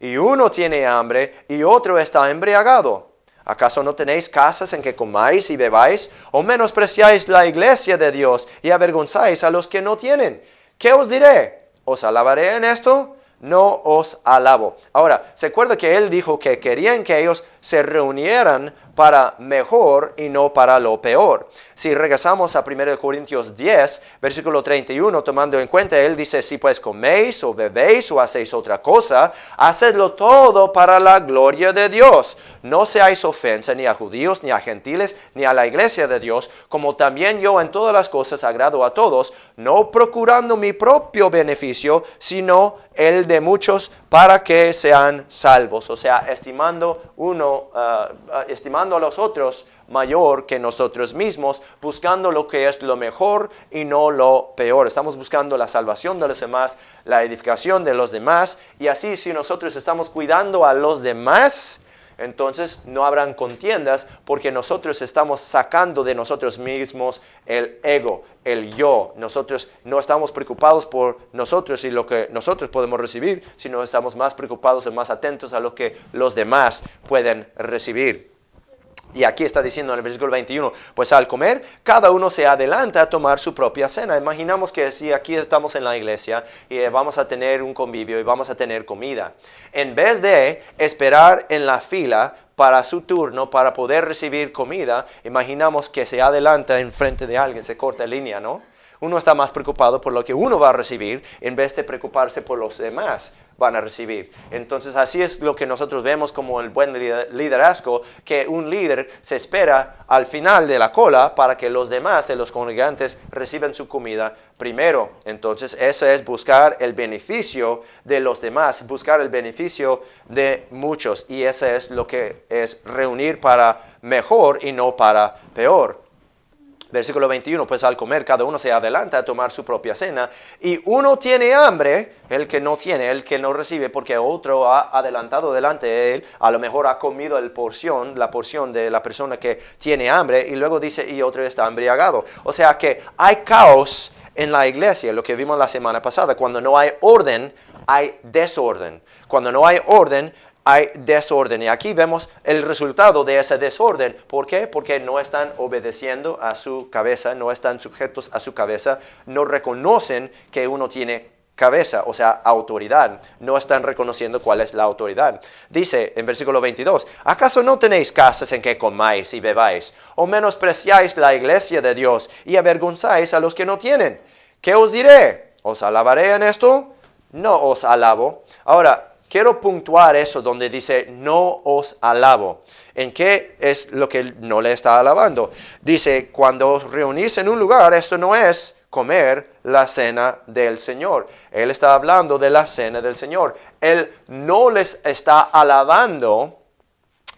y uno tiene hambre y otro está embriagado? ¿Acaso no tenéis casas en que comáis y bebáis? ¿O menospreciáis la iglesia de Dios y avergonzáis a los que no tienen? ¿Qué os diré? ¿Os alabaré en esto? No os alabo. Ahora, ¿se acuerda que él dijo que querían que ellos se reunieran para mejor y no para lo peor? Si regresamos a 1 Corintios 10, versículo 31, tomando en cuenta, él dice, si pues coméis o bebéis o hacéis otra cosa, hacedlo todo para la gloria de Dios. No seáis ofensa ni a judíos, ni a gentiles, ni a la iglesia de Dios, como también yo en todas las cosas agrado a todos, no procurando mi propio beneficio, sino el de muchos para que sean salvos. O sea, estimando a los otros mayor que nosotros mismos, buscando lo que es lo mejor y no lo peor. Estamos buscando la salvación de los demás, la edificación de los demás, y así si nosotros estamos cuidando a los demás, entonces no habrán contiendas, porque nosotros estamos sacando de nosotros mismos el ego, el yo. Nosotros no estamos preocupados por nosotros y lo que nosotros podemos recibir, sino estamos más preocupados y más atentos a lo que los demás pueden recibir. Y aquí está diciendo en el versículo 21, pues al comer, cada uno se adelanta a tomar su propia cena. Imaginamos que si aquí estamos en la iglesia y vamos a tener un convivio y vamos a tener comida, en vez de esperar en la fila para su turno, para poder recibir comida, imaginamos que se adelanta en frente de alguien, se corta línea, ¿no? Uno está más preocupado por lo que uno va a recibir en vez de preocuparse por los demás van a recibir. Entonces así es lo que nosotros vemos como el buen liderazgo, que un líder se espera al final de la cola para que los demás de los congregantes reciban su comida primero. Entonces eso es buscar el beneficio de los demás, buscar el beneficio de muchos, y eso es lo que es reunir para mejor y no para peor. Versículo 21, pues al comer cada uno se adelanta a tomar su propia cena, y uno tiene hambre, el que no tiene, el que no recibe, porque otro ha adelantado delante de él, a lo mejor ha comido la porción de la persona que tiene hambre, y luego dice, y otro está embriagado. O sea que hay caos en la iglesia, lo que vimos la semana pasada. Cuando no hay orden, hay desorden. Cuando no hay orden, hay desorden. Y aquí vemos el resultado de ese desorden. ¿Por qué? Porque no están obedeciendo a su cabeza, no están sujetos a su cabeza, no reconocen que uno tiene cabeza, o sea, autoridad. No están reconociendo cuál es la autoridad. Dice en versículo 22, ¿acaso no tenéis casas en que comáis y bebáis? ¿O menospreciáis la iglesia de Dios y avergonzáis a los que no tienen? ¿Qué os diré? ¿Os alabaré en esto? No os alabo. Ahora, quiero puntuar eso donde dice, no os alabo. ¿En qué es lo que no le está alabando? Dice, cuando os reunís en un lugar, esto no es comer la cena del Señor. Él está hablando de la cena del Señor. Él no les está alabando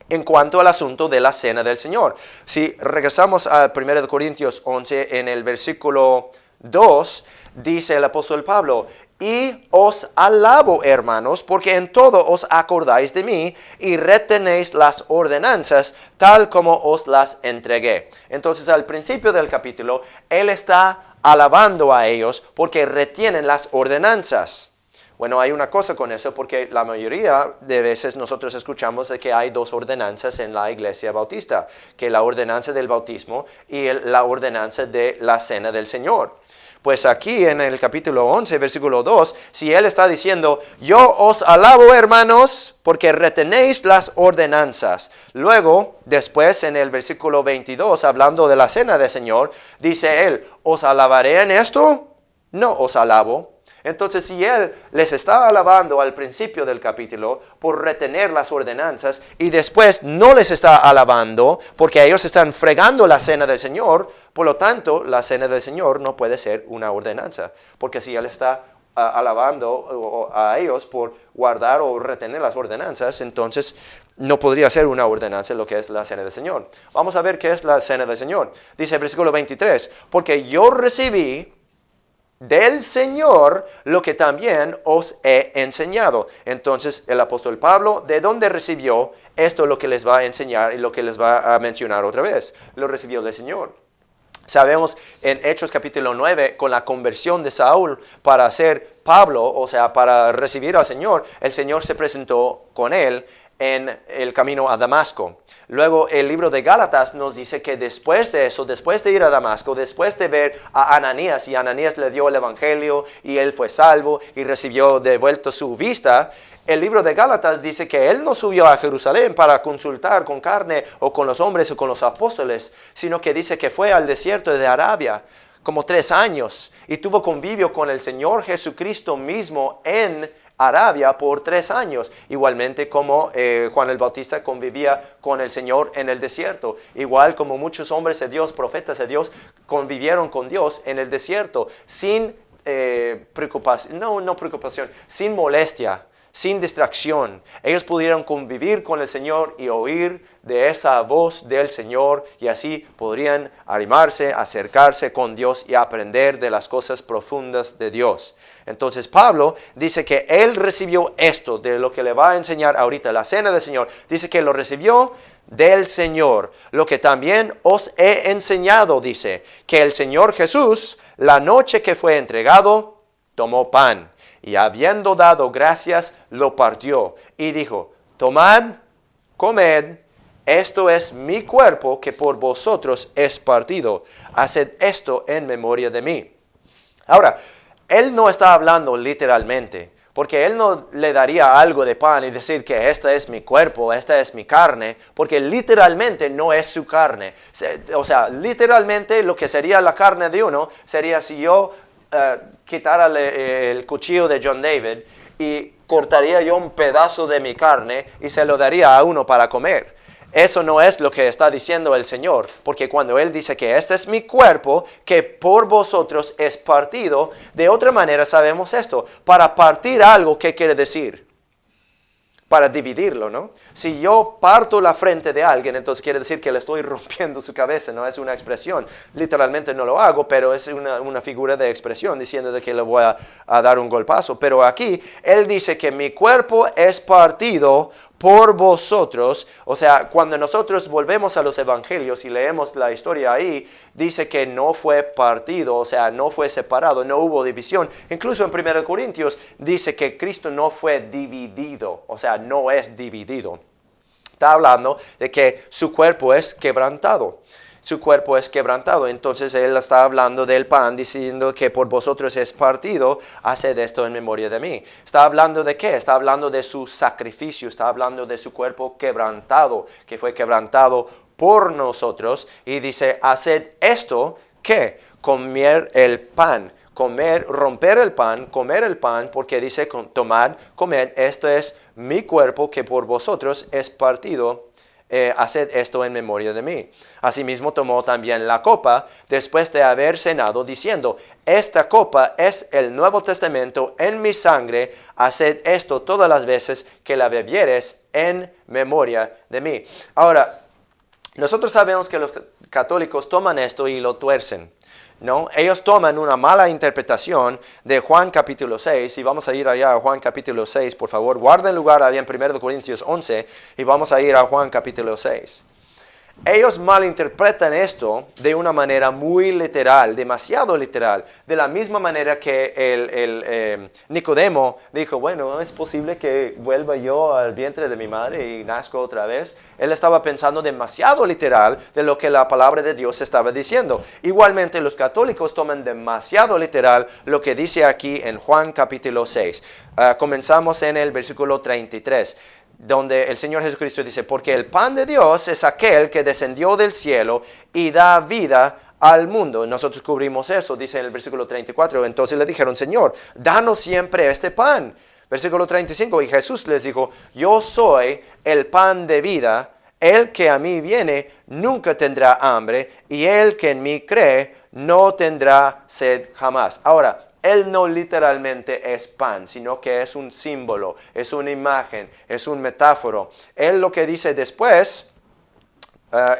en cuanto al asunto de la cena del Señor. Si regresamos a 1 Corintios 11, en el versículo 2, dice el apóstol Pablo, y os alabo, hermanos, porque en todo os acordáis de mí y retenéis las ordenanzas tal como os las entregué. Entonces, al principio del capítulo, él está alabando a ellos porque retienen las ordenanzas. Bueno, hay una cosa con eso, porque la mayoría de veces nosotros escuchamos de que hay dos ordenanzas en la iglesia bautista, que la ordenanza del bautismo y la ordenanza de la cena del Señor. Pues aquí en el capítulo 11, versículo 2, si él está diciendo, yo os alabo, hermanos, porque retenéis las ordenanzas. Luego, después en el versículo 22, hablando de la cena del Señor, dice él, ¿os alabaré en esto? No os alabo. Entonces, si él les está alabando al principio del capítulo por retener las ordenanzas y después no les está alabando porque ellos están fregando la cena del Señor, por lo tanto, la cena del Señor no puede ser una ordenanza. Porque si él está alabando a ellos por guardar o retener las ordenanzas, entonces no podría ser una ordenanza lo que es la cena del Señor. Vamos a ver qué es la cena del Señor. Dice el versículo 23, porque yo recibí del Señor lo que también os he enseñado. Entonces el apóstol Pablo, ¿de dónde recibió esto? Lo que les va a enseñar y lo que les va a mencionar otra vez. Lo recibió del Señor. Sabemos en Hechos capítulo 9, con la conversión de Saúl para ser Pablo, o sea, para recibir al Señor, el Señor se presentó con él en el camino a Damasco. Luego el libro de Gálatas nos dice que después de eso, después de ir a Damasco, después de ver a Ananías, y Ananías le dio el evangelio y él fue salvo y recibió de vuelta su vista, el libro de Gálatas dice que él no subió a Jerusalén para consultar con carne o con los hombres o con los apóstoles, sino que dice que fue al desierto de Arabia como 3 años y tuvo convivio con el Señor Jesucristo mismo en Arabia por 3 años, igualmente como Juan el Bautista convivía con el Señor en el desierto, igual como muchos hombres de Dios, profetas de Dios, convivieron con Dios en el desierto sin preocupación, sin molestia, sin distracción. Ellos pudieron convivir con el Señor y oír de esa voz del Señor y así podrían animarse, acercarse con Dios y aprender de las cosas profundas de Dios. Entonces Pablo dice que él recibió esto de lo que le va a enseñar ahorita, la cena del Señor. Dice que lo recibió del Señor, lo que también os he enseñado, dice, que el Señor Jesús, la noche que fue entregado, tomó pan. Y habiendo dado gracias, lo partió y dijo, tomad, comed, esto es mi cuerpo que por vosotros es partido. Haced esto en memoria de mí. Ahora, él no está hablando literalmente, porque él no le daría algo de pan y decir que este es mi cuerpo, esta es mi carne, porque literalmente no es su carne. O sea, literalmente lo que sería la carne de uno sería si yo quitara el cuchillo de John David y cortaría yo un pedazo de mi carne y se lo daría a uno para comer. Eso no es lo que está diciendo el Señor, porque cuando Él dice que este es mi cuerpo, que por vosotros es partido, de otra manera sabemos esto. Para partir algo, ¿qué quiere decir? Para dividirlo, ¿no? Si yo parto la frente de alguien, entonces quiere decir que le estoy rompiendo su cabeza, no es una expresión. Literalmente no lo hago, pero es una figura de expresión diciendo de que le voy a dar un golpazo. Pero aquí Él dice que mi cuerpo es partido por vosotros. O sea, cuando nosotros volvemos a los evangelios y leemos la historia ahí, dice que no fue partido, o sea, no fue separado, no hubo división. Incluso en 1 Corintios dice que Cristo no fue dividido, o sea, no es dividido. Está hablando de que su cuerpo es quebrantado. Su cuerpo es quebrantado. Entonces Él está hablando del pan, diciendo que por vosotros es partido, haced esto en memoria de mí. ¿Está hablando de qué? Está hablando de su sacrificio, está hablando de su cuerpo quebrantado, que fue quebrantado por nosotros. Y dice, haced esto, ¿qué? Comer el pan. Comer, romper el pan, comer el pan, porque dice, tomad, comed, esto es mi cuerpo que por vosotros es partido. Haced esto en memoria de mí. Asimismo tomó también la copa después de haber cenado, diciendo, esta copa es el Nuevo Testamento en mi sangre, haced esto todas las veces que la bebieres en memoria de mí. Ahora, nosotros sabemos que los católicos toman esto y lo tuercen, ¿no? Ellos toman una mala interpretación de Juan capítulo 6, y vamos a ir allá a Juan capítulo 6, por favor. Guarden lugar allá en 1 Corintios 11, y vamos a ir a Juan capítulo 6. Ellos malinterpretan esto de una manera muy literal, demasiado literal, de la misma manera que el Nicodemo dijo, bueno, ¿es posible que vuelva yo al vientre de mi madre y nazco otra vez? Él estaba pensando demasiado literal de lo que la palabra de Dios estaba diciendo. Igualmente los católicos toman demasiado literal lo que dice aquí en Juan capítulo 6. Comenzamos en el versículo 33. Donde el Señor Jesucristo dice, porque el pan de Dios es aquel que descendió del cielo y da vida al mundo. Nosotros cubrimos eso, dice en el versículo 34. Entonces le dijeron, Señor, danos siempre este pan. Versículo 35, y Jesús les dijo, yo soy el pan de vida, el que a mí viene nunca tendrá hambre, y el que en mí cree no tendrá sed jamás. Ahora, Él no literalmente es pan, sino que es un símbolo, es una imagen, es un metáforo. Él lo que dice después,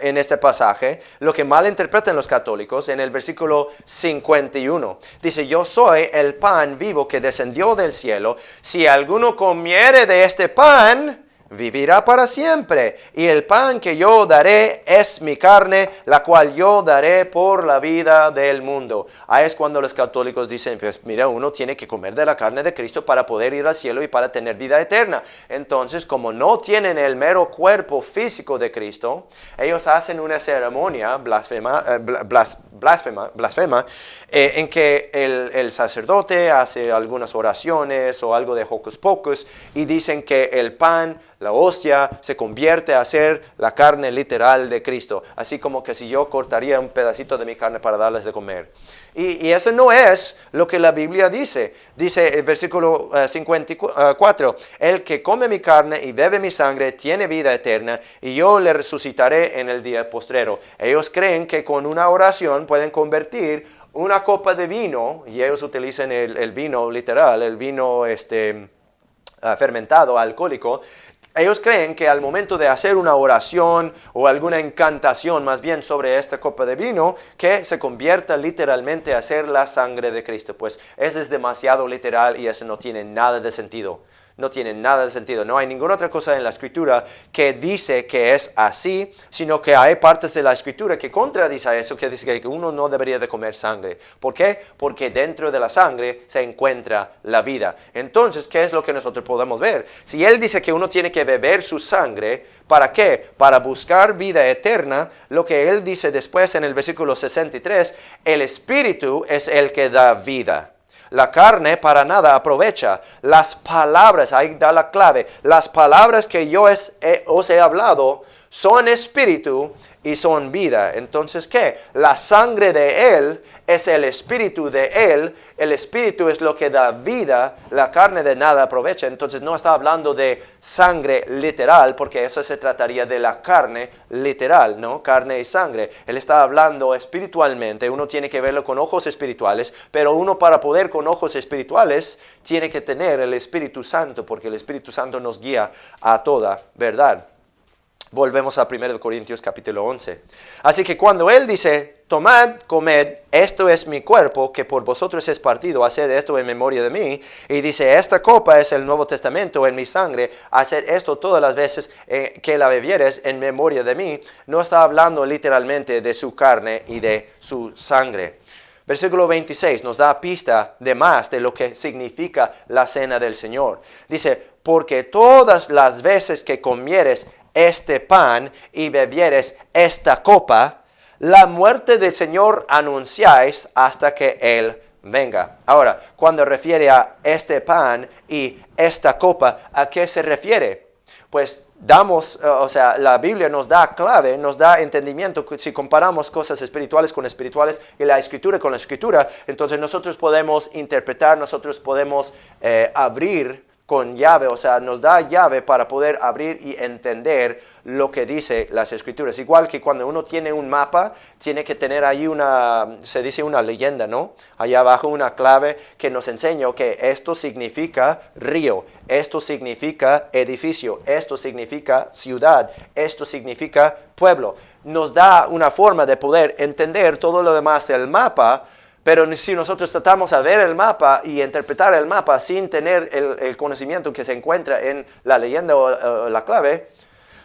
en este pasaje, lo que malinterpretan los católicos, en el versículo 51, dice, yo soy el pan vivo que descendió del cielo. Si alguno comiere de este pan, vivirá para siempre, y el pan que yo daré es mi carne, la cual yo daré por la vida del mundo. Ahí es cuando los católicos dicen, pues mira, uno tiene que comer de la carne de Cristo para poder ir al cielo y para tener vida eterna. Entonces, como no tienen el mero cuerpo físico de Cristo, ellos hacen una ceremonia blasfema, en que el sacerdote hace algunas oraciones o algo de hocus pocus y dicen que el pan, la hostia, se convierte a ser la carne literal de Cristo. Así como que si yo cortaría un pedacito de mi carne para darles de comer. Y eso no es lo que la Biblia dice. Dice el versículo 54, el que come mi carne y bebe mi sangre tiene vida eterna y yo le resucitaré en el día postrero. Ellos creen que con una oración pueden convertir una copa de vino, y ellos utilizan el vino literal, el vino fermentado, alcohólico. Ellos creen que al momento de hacer una oración o alguna incantación más bien sobre esta copa de vino, que se convierta literalmente a ser la sangre de Cristo. Pues eso es demasiado literal y eso no tiene nada de sentido. No tiene nada de sentido. No hay ninguna otra cosa en la Escritura que dice que es así, sino que hay partes de la Escritura que contradice eso, que dice que uno no debería de comer sangre. ¿Por qué? Porque dentro de la sangre se encuentra la vida. Entonces, ¿qué es lo que nosotros podemos ver? Si Él dice que uno tiene que beber su sangre, ¿para qué? Para buscar vida eterna. Lo que Él dice después en el versículo 63, el Espíritu es el que da vida. La carne para nada aprovecha. Las palabras, ahí da la clave, las palabras que yo os he hablado son espíritu y son vida. Entonces, ¿qué? La sangre de Él es el espíritu de Él. El espíritu es lo que da vida. La carne de nada aprovecha. Entonces, no está hablando de sangre literal, porque eso se trataría de la carne literal, ¿no? Carne y sangre. Él está hablando espiritualmente. Uno tiene que verlo con ojos espirituales, pero uno para poder con ojos espirituales tiene que tener el Espíritu Santo, porque el Espíritu Santo nos guía a toda verdad. Volvemos a 1 Corintios capítulo 11. Así que cuando Él dice, tomad, comed, esto es mi cuerpo, que por vosotros es partido, haced esto en memoria de mí. Y dice, esta copa es el Nuevo Testamento en mi sangre, haced esto todas las veces que la bebieres en memoria de mí. No está hablando literalmente de su carne y de su sangre. Versículo 26 nos da pista de más de lo que significa la cena del Señor. Dice, porque todas las veces que comieres este pan y bebieres esta copa, la muerte del Señor anunciáis hasta que Él venga. Ahora, cuando refiere a este pan y esta copa, ¿a qué se refiere? Pues la Biblia nos da clave, nos da entendimiento. Si comparamos cosas espirituales con espirituales y la Escritura con la Escritura, entonces nosotros podemos interpretar, nosotros podemos abrir con llave, nos da llave para poder abrir y entender lo que dice las Escrituras. Igual que cuando uno tiene un mapa, tiene que tener ahí se dice una leyenda, ¿no? Allá abajo una clave que nos enseña que esto significa río, esto significa edificio, esto significa ciudad, esto significa pueblo. Nos da una forma de poder entender todo lo demás del mapa. Pero si nosotros tratamos de ver el mapa y interpretar el mapa sin tener el conocimiento que se encuentra en la leyenda o la clave,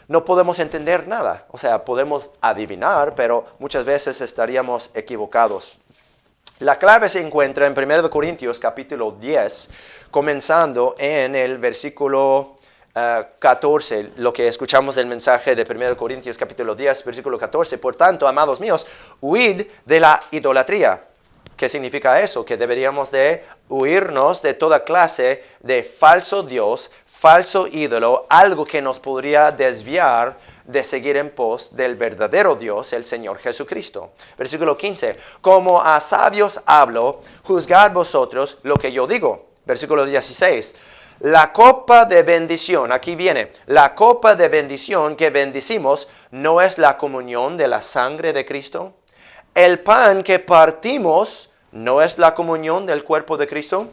no podemos entender nada. Podemos adivinar, pero muchas veces estaríamos equivocados. La clave se encuentra en 1 Corintios capítulo 10, comenzando en el versículo 14, lo que escuchamos del mensaje de 1 Corintios capítulo 10, versículo 14. Por tanto, amados míos, huid de la idolatría. ¿Qué significa eso? Que deberíamos de huirnos de toda clase de falso Dios, falso ídolo, algo que nos podría desviar de seguir en pos del verdadero Dios, el Señor Jesucristo. Versículo 15. Como a sabios hablo, juzgad vosotros lo que yo digo. Versículo 16. La copa de bendición, aquí viene, la copa de bendición que bendicimos, ¿no es la comunión de la sangre de Cristo? El pan que partimos, ¿no es la comunión del cuerpo de Cristo?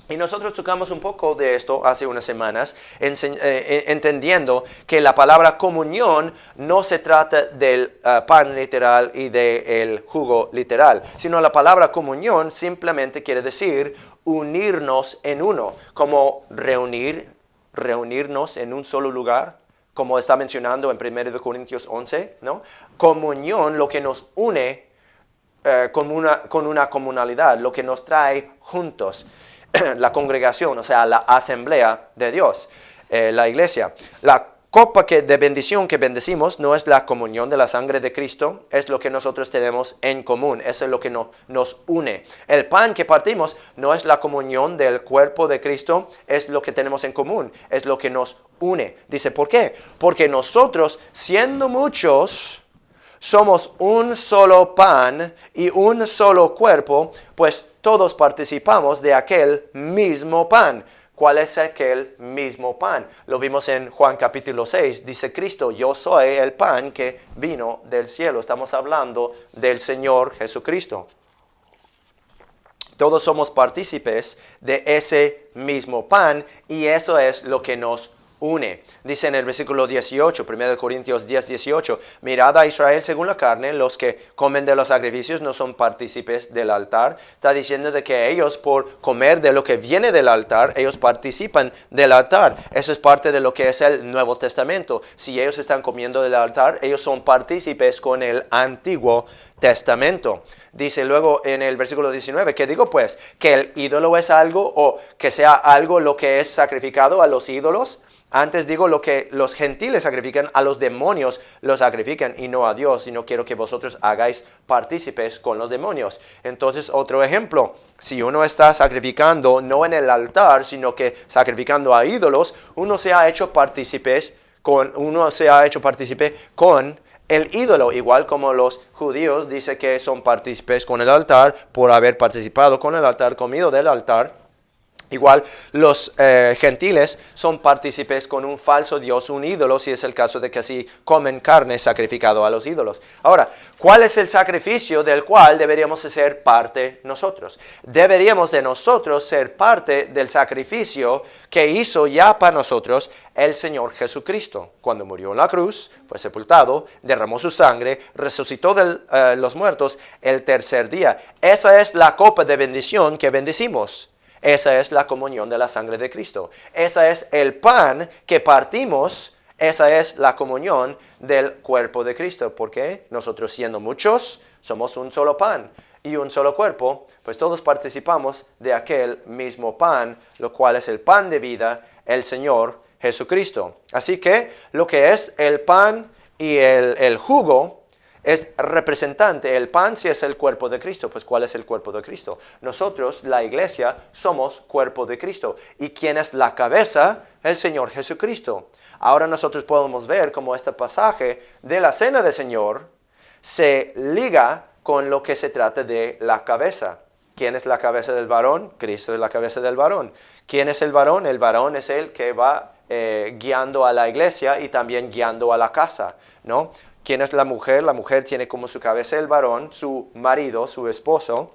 Y nosotros tocamos un poco de esto hace unas semanas, entendiendo que la palabra comunión no se trata del pan literal y del jugo literal, sino la palabra comunión simplemente quiere decir unirnos en uno, como reunir reunirnos en un solo lugar, como está mencionando en 1 Corintios 11, ¿no? Comunión, lo que nos une con una comunalidad, lo que nos trae juntos, la congregación, o sea, la asamblea de Dios, la iglesia. La copa de bendición que bendecimos no es la comunión de la sangre de Cristo, es lo que nosotros tenemos en común, eso es lo que nos une. El pan que partimos no es la comunión del cuerpo de Cristo, es lo que tenemos en común, es lo que nos une. Dice, ¿por qué? Porque nosotros, siendo muchos, somos un solo pan y un solo cuerpo, pues todos participamos de aquel mismo pan. ¿Cuál es aquel mismo pan? Lo vimos en Juan capítulo 6. Dice Cristo, yo soy el pan que vino del cielo. Estamos hablando del Señor Jesucristo. Todos somos partícipes de ese mismo pan y eso es lo que nos une. Dice en el versículo 18, 1 Corintios 10, 18, mirad a Israel según la carne, los que comen de los sacrificios no son partícipes del altar. Está diciendo de que ellos por comer de lo que viene del altar, ellos participan del altar. Eso es parte de lo que es el Nuevo Testamento. Si ellos están comiendo del altar, ellos son partícipes con el Antiguo Testamento. Dice luego en el versículo 19, ¿qué digo pues? ¿Que el ídolo es algo o que sea algo lo que es sacrificado a los ídolos? Antes digo lo que los gentiles sacrifican, a los demonios los sacrifican y no a Dios. Y no quiero que vosotros hagáis partícipes con los demonios. Entonces, otro ejemplo. Si uno está sacrificando no en el altar, sino que sacrificando a ídolos, uno se ha hecho partícipe con el ídolo. Igual como los judíos dice que son partícipes con el altar por haber participado con el altar, comido del altar. Igual los gentiles son partícipes con un falso dios, un ídolo, si es el caso de que así comen carne sacrificado a los ídolos. Ahora, ¿cuál es el sacrificio del cual deberíamos de ser parte nosotros? Deberíamos de nosotros ser parte del sacrificio que hizo ya para nosotros el Señor Jesucristo. Cuando murió en la cruz, fue sepultado, derramó su sangre, resucitó de los muertos el tercer día. Esa es la copa de bendición que bendecimos. Esa es la comunión de la sangre de Cristo. Esa es el pan que partimos. Esa es la comunión del cuerpo de Cristo. Porque nosotros siendo muchos, somos un solo pan y un solo cuerpo. Pues todos participamos de aquel mismo pan, lo cual es el pan de vida, el Señor Jesucristo. Así que lo que es el pan y el jugo es representante. El pan si es el cuerpo de Cristo, pues ¿cuál es el cuerpo de Cristo? Nosotros, la iglesia, somos cuerpo de Cristo. ¿Y quién es la cabeza? El Señor Jesucristo. Ahora nosotros podemos ver cómo este pasaje de la cena del Señor se liga con lo que se trata de la cabeza. ¿Quién es la cabeza del varón? Cristo es la cabeza del varón. ¿Quién es el varón? El varón es el que va guiando a la iglesia y también guiando a la casa, ¿no? ¿Quién es la mujer? La mujer tiene como su cabeza el varón, su marido, su esposo,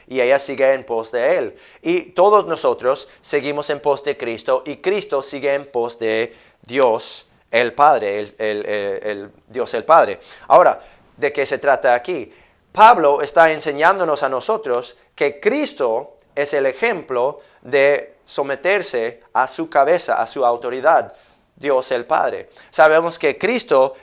y ella sigue en pos de él. Y todos nosotros seguimos en pos de Cristo, y Cristo sigue en pos de Dios el Padre, el Dios el Padre. Ahora, ¿de qué se trata aquí? Pablo está enseñándonos a nosotros que Cristo es el ejemplo de someterse a su cabeza, a su autoridad, Dios el Padre. Sabemos que Cristo,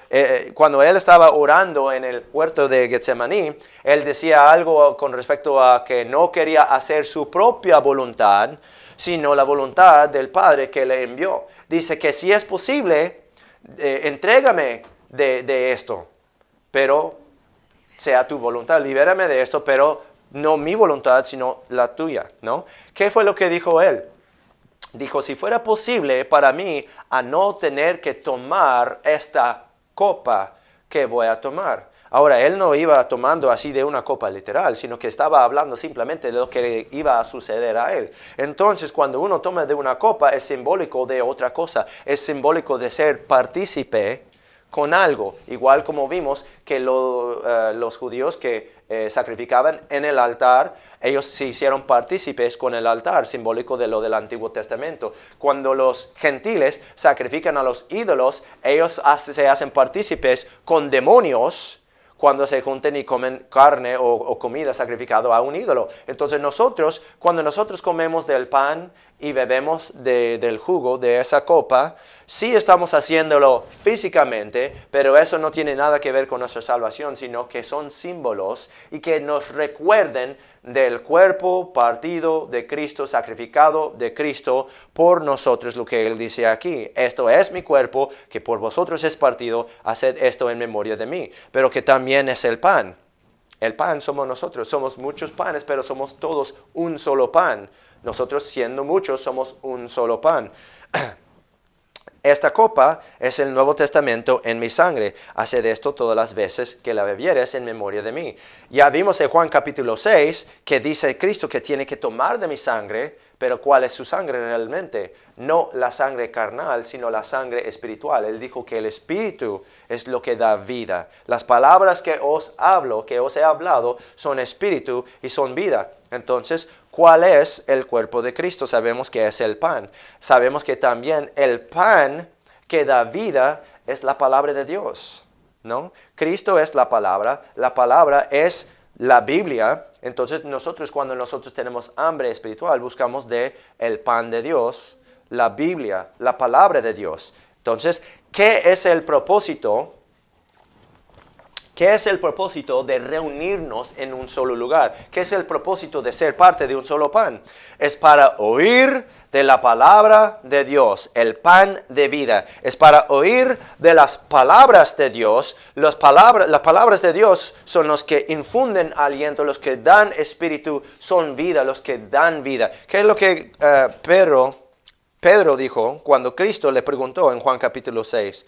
cuando Él estaba orando en el huerto de Getsemaní, Él decía algo con respecto a que no quería hacer su propia voluntad, sino la voluntad del Padre que le envió. Dice que si es posible, entrégame de esto, pero sea tu voluntad, libérame de esto, pero no mi voluntad, sino la tuya, ¿no? ¿Qué fue lo que dijo Él? Dijo, si fuera posible para mí a no tener que tomar esta copa que voy a tomar. Ahora, él no iba tomando así de una copa literal, sino que estaba hablando simplemente de lo que iba a suceder a él. Entonces, cuando uno toma de una copa, es simbólico de otra cosa. Es simbólico de ser partícipe con algo. Igual como vimos que los judíos que sacrificaban en el altar, ellos se hicieron partícipes con el altar, simbólico de lo del Antiguo Testamento. Cuando los gentiles sacrifican a los ídolos, ellos se hacen partícipes con demonios, cuando se junten y comen carne o comida sacrificada a un ídolo. Entonces cuando nosotros comemos del pan y bebemos del jugo de esa copa, sí estamos haciéndolo físicamente, pero eso no tiene nada que ver con nuestra salvación, sino que son símbolos y que nos recuerden del cuerpo partido de Cristo, sacrificado de Cristo por nosotros, lo que Él dice aquí. Esto es mi cuerpo, que por vosotros es partido, haced esto en memoria de mí. Pero que también es el pan. El pan somos nosotros, somos muchos panes, pero somos todos un solo pan. Nosotros siendo muchos somos un solo pan. Esta copa es el Nuevo Testamento en mi sangre. Haced esto todas las veces que la bebieres en memoria de mí. Ya vimos en Juan capítulo 6 que dice Cristo que tiene que tomar de mi sangre, pero ¿cuál es su sangre realmente? No la sangre carnal, sino la sangre espiritual. Él dijo que el Espíritu es lo que da vida. Las palabras que os hablo, que os he hablado, son espíritu y son vida. Entonces, ¿cuál es el cuerpo de Cristo? Sabemos que es el pan. Sabemos que también el pan que da vida es la palabra de Dios, ¿no? Cristo es la palabra es la Biblia. Entonces cuando nosotros tenemos hambre espiritual, buscamos el pan de Dios, la Biblia, la palabra de Dios. Entonces, ¿qué es el propósito? ¿Qué es el propósito de reunirnos en un solo lugar? ¿Qué es el propósito de ser parte de un solo pan? Es para oír de la palabra de Dios, el pan de vida. Es para oír de las palabras de Dios. Las palabras de Dios son los que infunden aliento, los que dan espíritu, son vida, los que dan vida. ¿Qué es lo que Pedro dijo cuando Cristo le preguntó en Juan capítulo 6?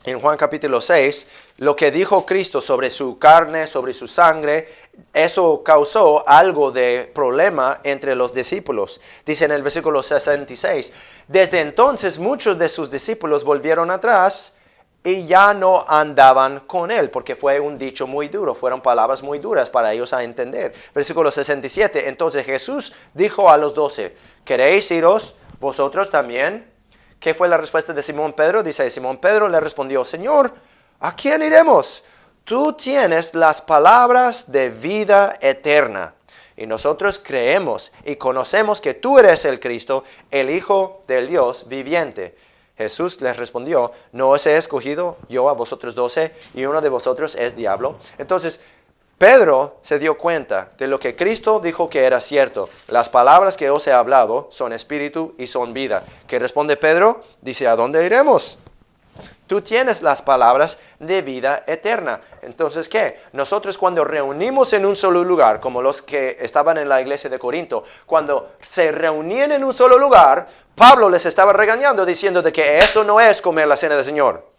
En Juan capítulo 6, lo que dijo Cristo sobre su carne, sobre su sangre, eso causó algo de problema entre los discípulos. Dice en el versículo 66, desde entonces muchos de sus discípulos volvieron atrás y ya no andaban con él, porque fue un dicho muy duro, fueron palabras muy duras para ellos a entender. Versículo 67, entonces Jesús dijo a los 12, ¿queréis iros vosotros también? ¿Qué fue la respuesta de Simón Pedro? Dice, Simón Pedro le respondió, Señor, ¿a quién iremos? Tú tienes las palabras de vida eterna. Y nosotros creemos y conocemos que tú eres el Cristo, el Hijo del Dios viviente. Jesús les respondió, ¿no os he escogido yo a vosotros 12 y uno de vosotros es diablo? Entonces, Pedro se dio cuenta de lo que Cristo dijo que era cierto. Las palabras que os he hablado son espíritu y son vida. ¿Qué responde Pedro? Dice, ¿a dónde iremos? Tú tienes las palabras de vida eterna. Entonces, ¿qué? Nosotros cuando reunimos en un solo lugar, como los que estaban en la iglesia de Corinto, cuando se reunían en un solo lugar, Pablo les estaba regañando diciendo de que eso no es comer la cena del Señor.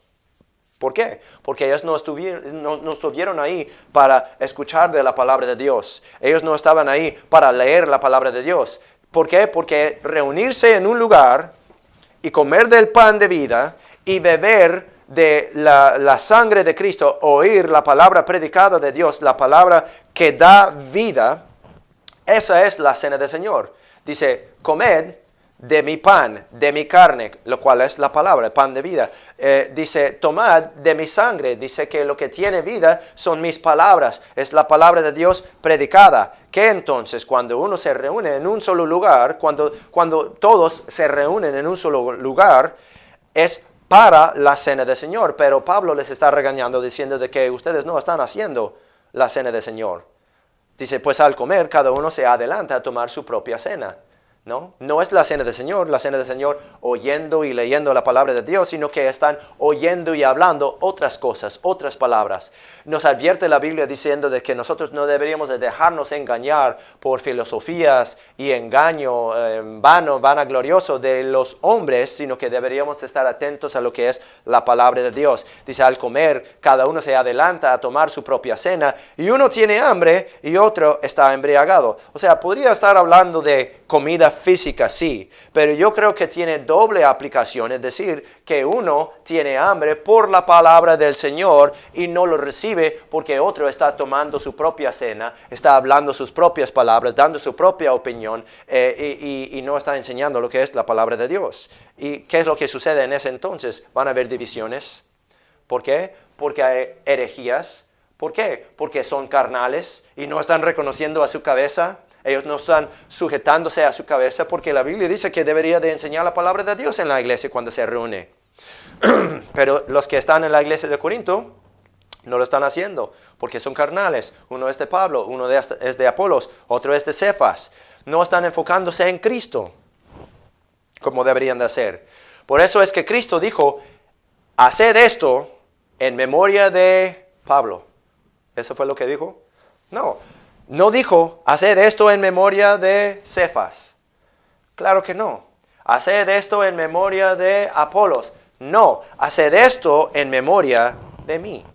¿Por qué? Porque ellos no estuvieron ahí para escuchar de la palabra de Dios. Ellos no estaban ahí para leer la palabra de Dios. ¿Por qué? Porque reunirse en un lugar y comer del pan de vida y beber de la sangre de Cristo, oír la palabra predicada de Dios, la palabra que da vida, esa es la cena del Señor. Dice, comed de mi pan, de mi carne, lo cual es la palabra, el pan de vida. Dice, tomad de mi sangre. Dice que lo que tiene vida son mis palabras. Es la palabra de Dios predicada. Que entonces cuando uno se reúne en un solo lugar, cuando todos se reúnen en un solo lugar, es para la cena del Señor. Pero Pablo les está regañando diciendo de que ustedes no están haciendo la cena del Señor. Dice, pues al comer cada uno se adelanta a tomar su propia cena. No es la cena del Señor oyendo y leyendo la palabra de Dios, sino que están oyendo y hablando otras cosas, otras palabras. Nos advierte la Biblia diciendo de que nosotros no deberíamos de dejarnos engañar por filosofías y engaño vanaglorioso de los hombres, sino que deberíamos de estar atentos a lo que es la palabra de Dios. Dice, al comer, cada uno se adelanta a tomar su propia cena y uno tiene hambre y otro está embriagado. O sea, podría estar hablando de comida física, sí, pero yo creo que tiene doble aplicación, es decir, que uno tiene hambre por la palabra del Señor y no lo recibe porque otro está tomando su propia cena, está hablando sus propias palabras, dando su propia opinión y no está enseñando lo que es la palabra de Dios. ¿Y qué es lo que sucede en ese entonces? Van a haber divisiones. ¿Por qué? Porque hay herejías. ¿Por qué? Porque son carnales y no están reconociendo a su cabeza. Ellos no están sujetándose a su cabeza porque la Biblia dice que debería de enseñar la palabra de Dios en la iglesia cuando se reúne. Pero los que están en la iglesia de Corinto no lo están haciendo porque son carnales. Uno es de Pablo, uno es de Apolos, otro es de Cefas. No están enfocándose en Cristo como deberían de hacer. Por eso es que Cristo dijo, haced esto en memoria de Pablo. ¿Eso fue lo que dijo? No dijo, haced esto en memoria de Cefas. Claro que no. Haced esto en memoria de Apolos. No, haced esto en memoria de mí.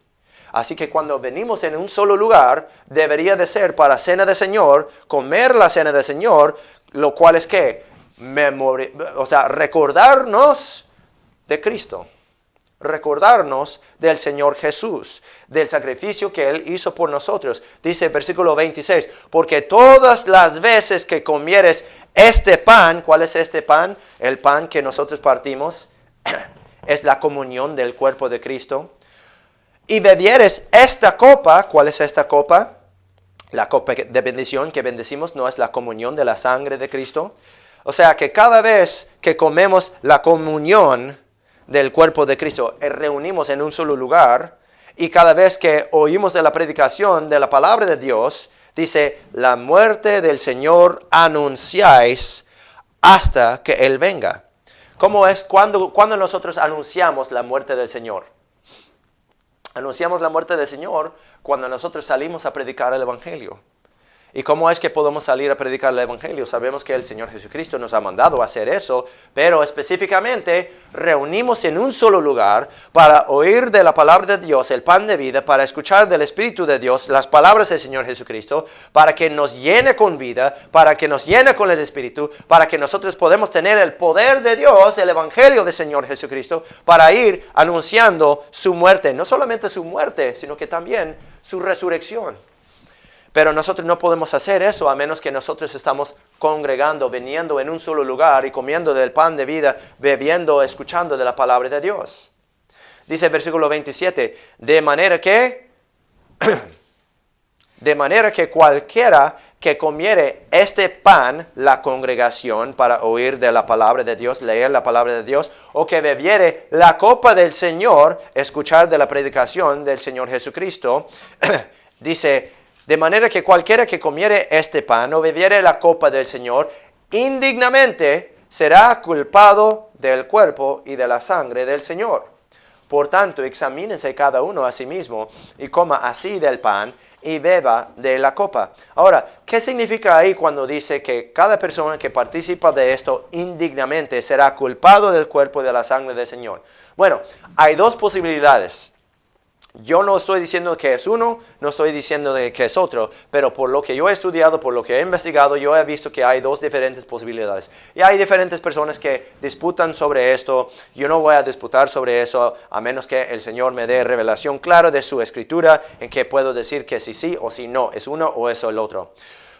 Así que cuando venimos en un solo lugar, debería de ser para cena del Señor, comer la cena del Señor, lo cual es que recordarnos de Cristo. Recordarnos del Señor Jesús, del sacrificio que Él hizo por nosotros. Dice el versículo 26, porque todas las veces que comieres este pan, ¿cuál es este pan? El pan que nosotros partimos es la comunión del cuerpo de Cristo. Y bebieres esta copa, ¿cuál es esta copa? La copa de bendición que bendecimos no es la comunión de la sangre de Cristo. O sea que cada vez que comemos la comunión del cuerpo de Cristo, reunimos en un solo lugar, y cada vez que oímos de la predicación de la palabra de Dios, dice, la muerte del Señor anunciáis hasta que Él venga. ¿Cómo es cuando nosotros anunciamos la muerte del Señor? Anunciamos la muerte del Señor cuando nosotros salimos a predicar el Evangelio. ¿Y cómo es que podemos salir a predicar el Evangelio? Sabemos que el Señor Jesucristo nos ha mandado a hacer eso, pero específicamente reunimos en un solo lugar para oír de la palabra de Dios, el pan de vida, para escuchar del Espíritu de Dios, las palabras del Señor Jesucristo, para que nos llene con vida, para que nos llene con el Espíritu, para que nosotros podamos tener el poder de Dios, el Evangelio del Señor Jesucristo, para ir anunciando su muerte, no solamente su muerte, sino que también su resurrección. Pero nosotros no podemos hacer eso a menos que nosotros estamos congregando, viniendo en un solo lugar y comiendo del pan de vida, bebiendo, escuchando de la palabra de Dios. Dice el versículo 27, de manera que cualquiera que comiere este pan, la congregación, para oír de la palabra de Dios, leer la palabra de Dios, o que bebiere la copa del Señor, escuchar de la predicación del Señor Jesucristo, dice, de manera que cualquiera que comiere este pan o bebiere la copa del Señor, indignamente será culpado del cuerpo y de la sangre del Señor. Por tanto, examínense cada uno a sí mismo y coma así del pan y beba de la copa. Ahora, ¿qué significa ahí cuando dice que cada persona que participa de esto indignamente será culpado del cuerpo y de la sangre del Señor? Bueno, hay dos posibilidades. Yo no estoy diciendo que es uno, no estoy diciendo que es otro, pero por lo que yo he estudiado, por lo que he investigado, yo he visto que hay dos diferentes posibilidades. Y hay diferentes personas que disputan sobre esto. Yo no voy a disputar sobre eso a menos que el Señor me dé revelación clara de su Escritura en que puedo decir que sí o si no, es uno o es el otro.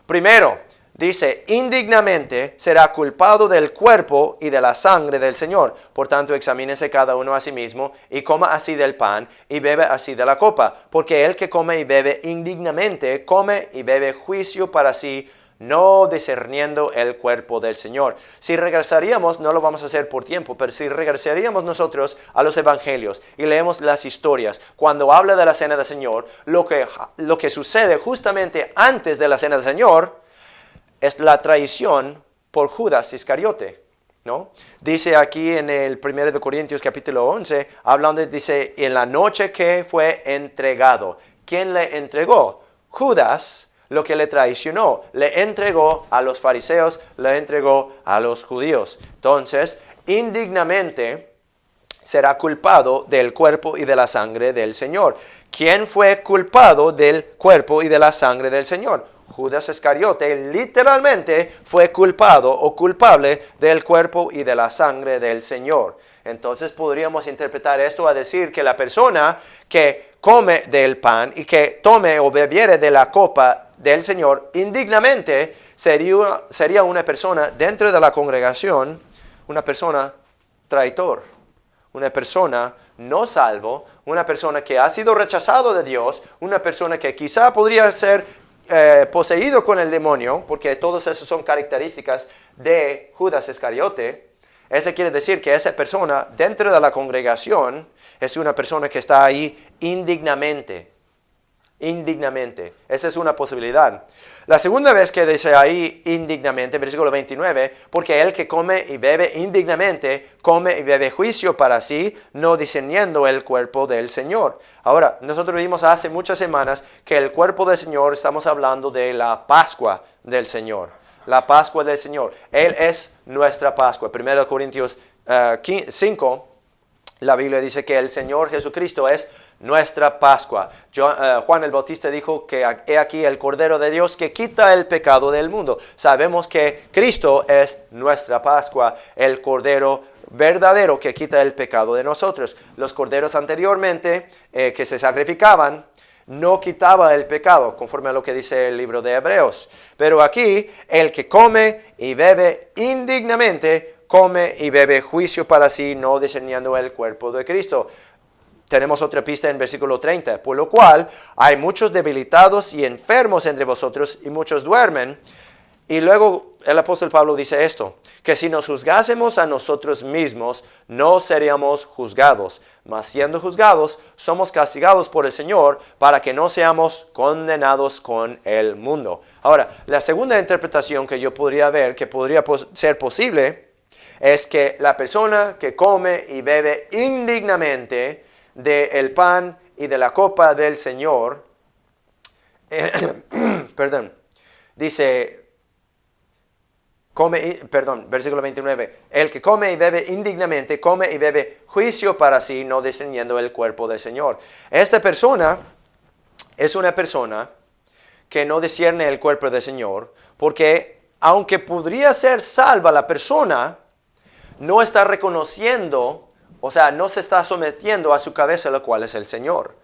Primero, dice, indignamente será culpado del cuerpo y de la sangre del Señor. Por tanto, examínese cada uno a sí mismo y coma así del pan y bebe así de la copa. Porque el que come y bebe indignamente, come y bebe juicio para sí, no discerniendo el cuerpo del Señor. Si regresaríamos, no lo vamos a hacer por tiempo, pero si regresaríamos nosotros a los evangelios y leemos las historias, cuando habla de la cena del Señor, lo que sucede justamente antes de la cena del Señor es la traición por Judas Iscariote, ¿no? Dice aquí en el 1 de Corintios capítulo 11, hablando, dice, en la noche que fue entregado. ¿Quién le entregó? Judas, lo que le traicionó. Le entregó a los fariseos, le entregó a los judíos. Entonces, indignamente será culpado del cuerpo y de la sangre del Señor. ¿Quién fue culpado del cuerpo y de la sangre del Señor? Judas Iscariote literalmente fue culpado o culpable del cuerpo y de la sangre del Señor. Entonces podríamos interpretar esto a decir que la persona que come del pan y que tome o bebiere de la copa del Señor indignamente sería una persona dentro de la congregación, una persona traitor, una persona no salvo, una persona que ha sido rechazado de Dios, una persona que quizá podría ser poseído con el demonio, porque todas esas son características de Judas Iscariote. Eso quiere decir que esa persona dentro de la congregación es una persona que está ahí indignamente. Indignamente. Esa es una posibilidad. La segunda vez que dice ahí indignamente, versículo 29, porque el que come y bebe indignamente, come y bebe juicio para sí, no discerniendo el cuerpo del Señor. Ahora, nosotros vimos hace muchas semanas que el cuerpo del Señor, estamos hablando de la Pascua del Señor. La Pascua del Señor. Él es nuestra Pascua. 1 Corintios 5, la Biblia dice que el Señor Jesucristo es nuestra Pascua. Juan el Bautista dijo que he aquí el Cordero de Dios que quita el pecado del mundo. Sabemos que Cristo es nuestra Pascua, el Cordero verdadero que quita el pecado de nosotros. Los corderos anteriormente que se sacrificaban no quitaba el pecado, conforme a lo que dice el libro de Hebreos. Pero aquí, el que come y bebe indignamente, come y bebe juicio para sí, no discerniendo el cuerpo de Cristo. Tenemos otra pista en versículo 30, por lo cual hay muchos debilitados y enfermos entre vosotros y muchos duermen. Y luego el apóstol Pablo dice esto, que si nos juzgásemos a nosotros mismos, no seríamos juzgados, mas siendo juzgados, somos castigados por el Señor para que no seamos condenados con el mundo. Ahora, la segunda interpretación que yo podría ver, que podría ser posible, es que la persona que come y bebe indignamente del pan y de la copa del Señor, dice, versículo 29, el que come y bebe indignamente, come y bebe juicio para sí, no discerniendo el cuerpo del Señor. Esta persona es una persona que no discierne el cuerpo del Señor, porque aunque podría ser salva la persona, no está reconociendo, o sea, no se está sometiendo a su cabeza, lo cual es el Señor.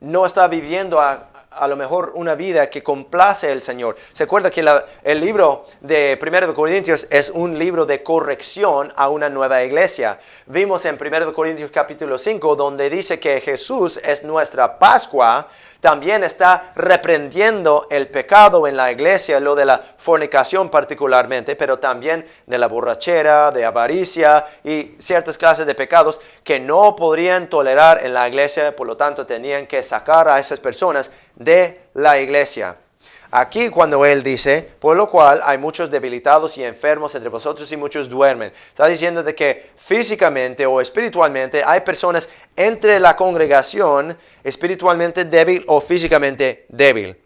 No está viviendo a lo mejor una vida que complace al Señor. Se acuerda que el libro de 1 Corintios es un libro de corrección a una nueva iglesia. Vimos en 1 Corintios capítulo 5, donde dice que Jesús es nuestra Pascua. También está reprendiendo el pecado en la iglesia, lo de la fornicación particularmente, pero también de la borrachera, de avaricia y ciertas clases de pecados que no podrían tolerar en la iglesia, por lo tanto tenían que sacar a esas personas de la iglesia. Aquí cuando él dice, por lo cual hay muchos debilitados y enfermos entre vosotros y muchos duermen. Está diciendo de que físicamente o espiritualmente hay personas entre la congregación espiritualmente débil o físicamente débil.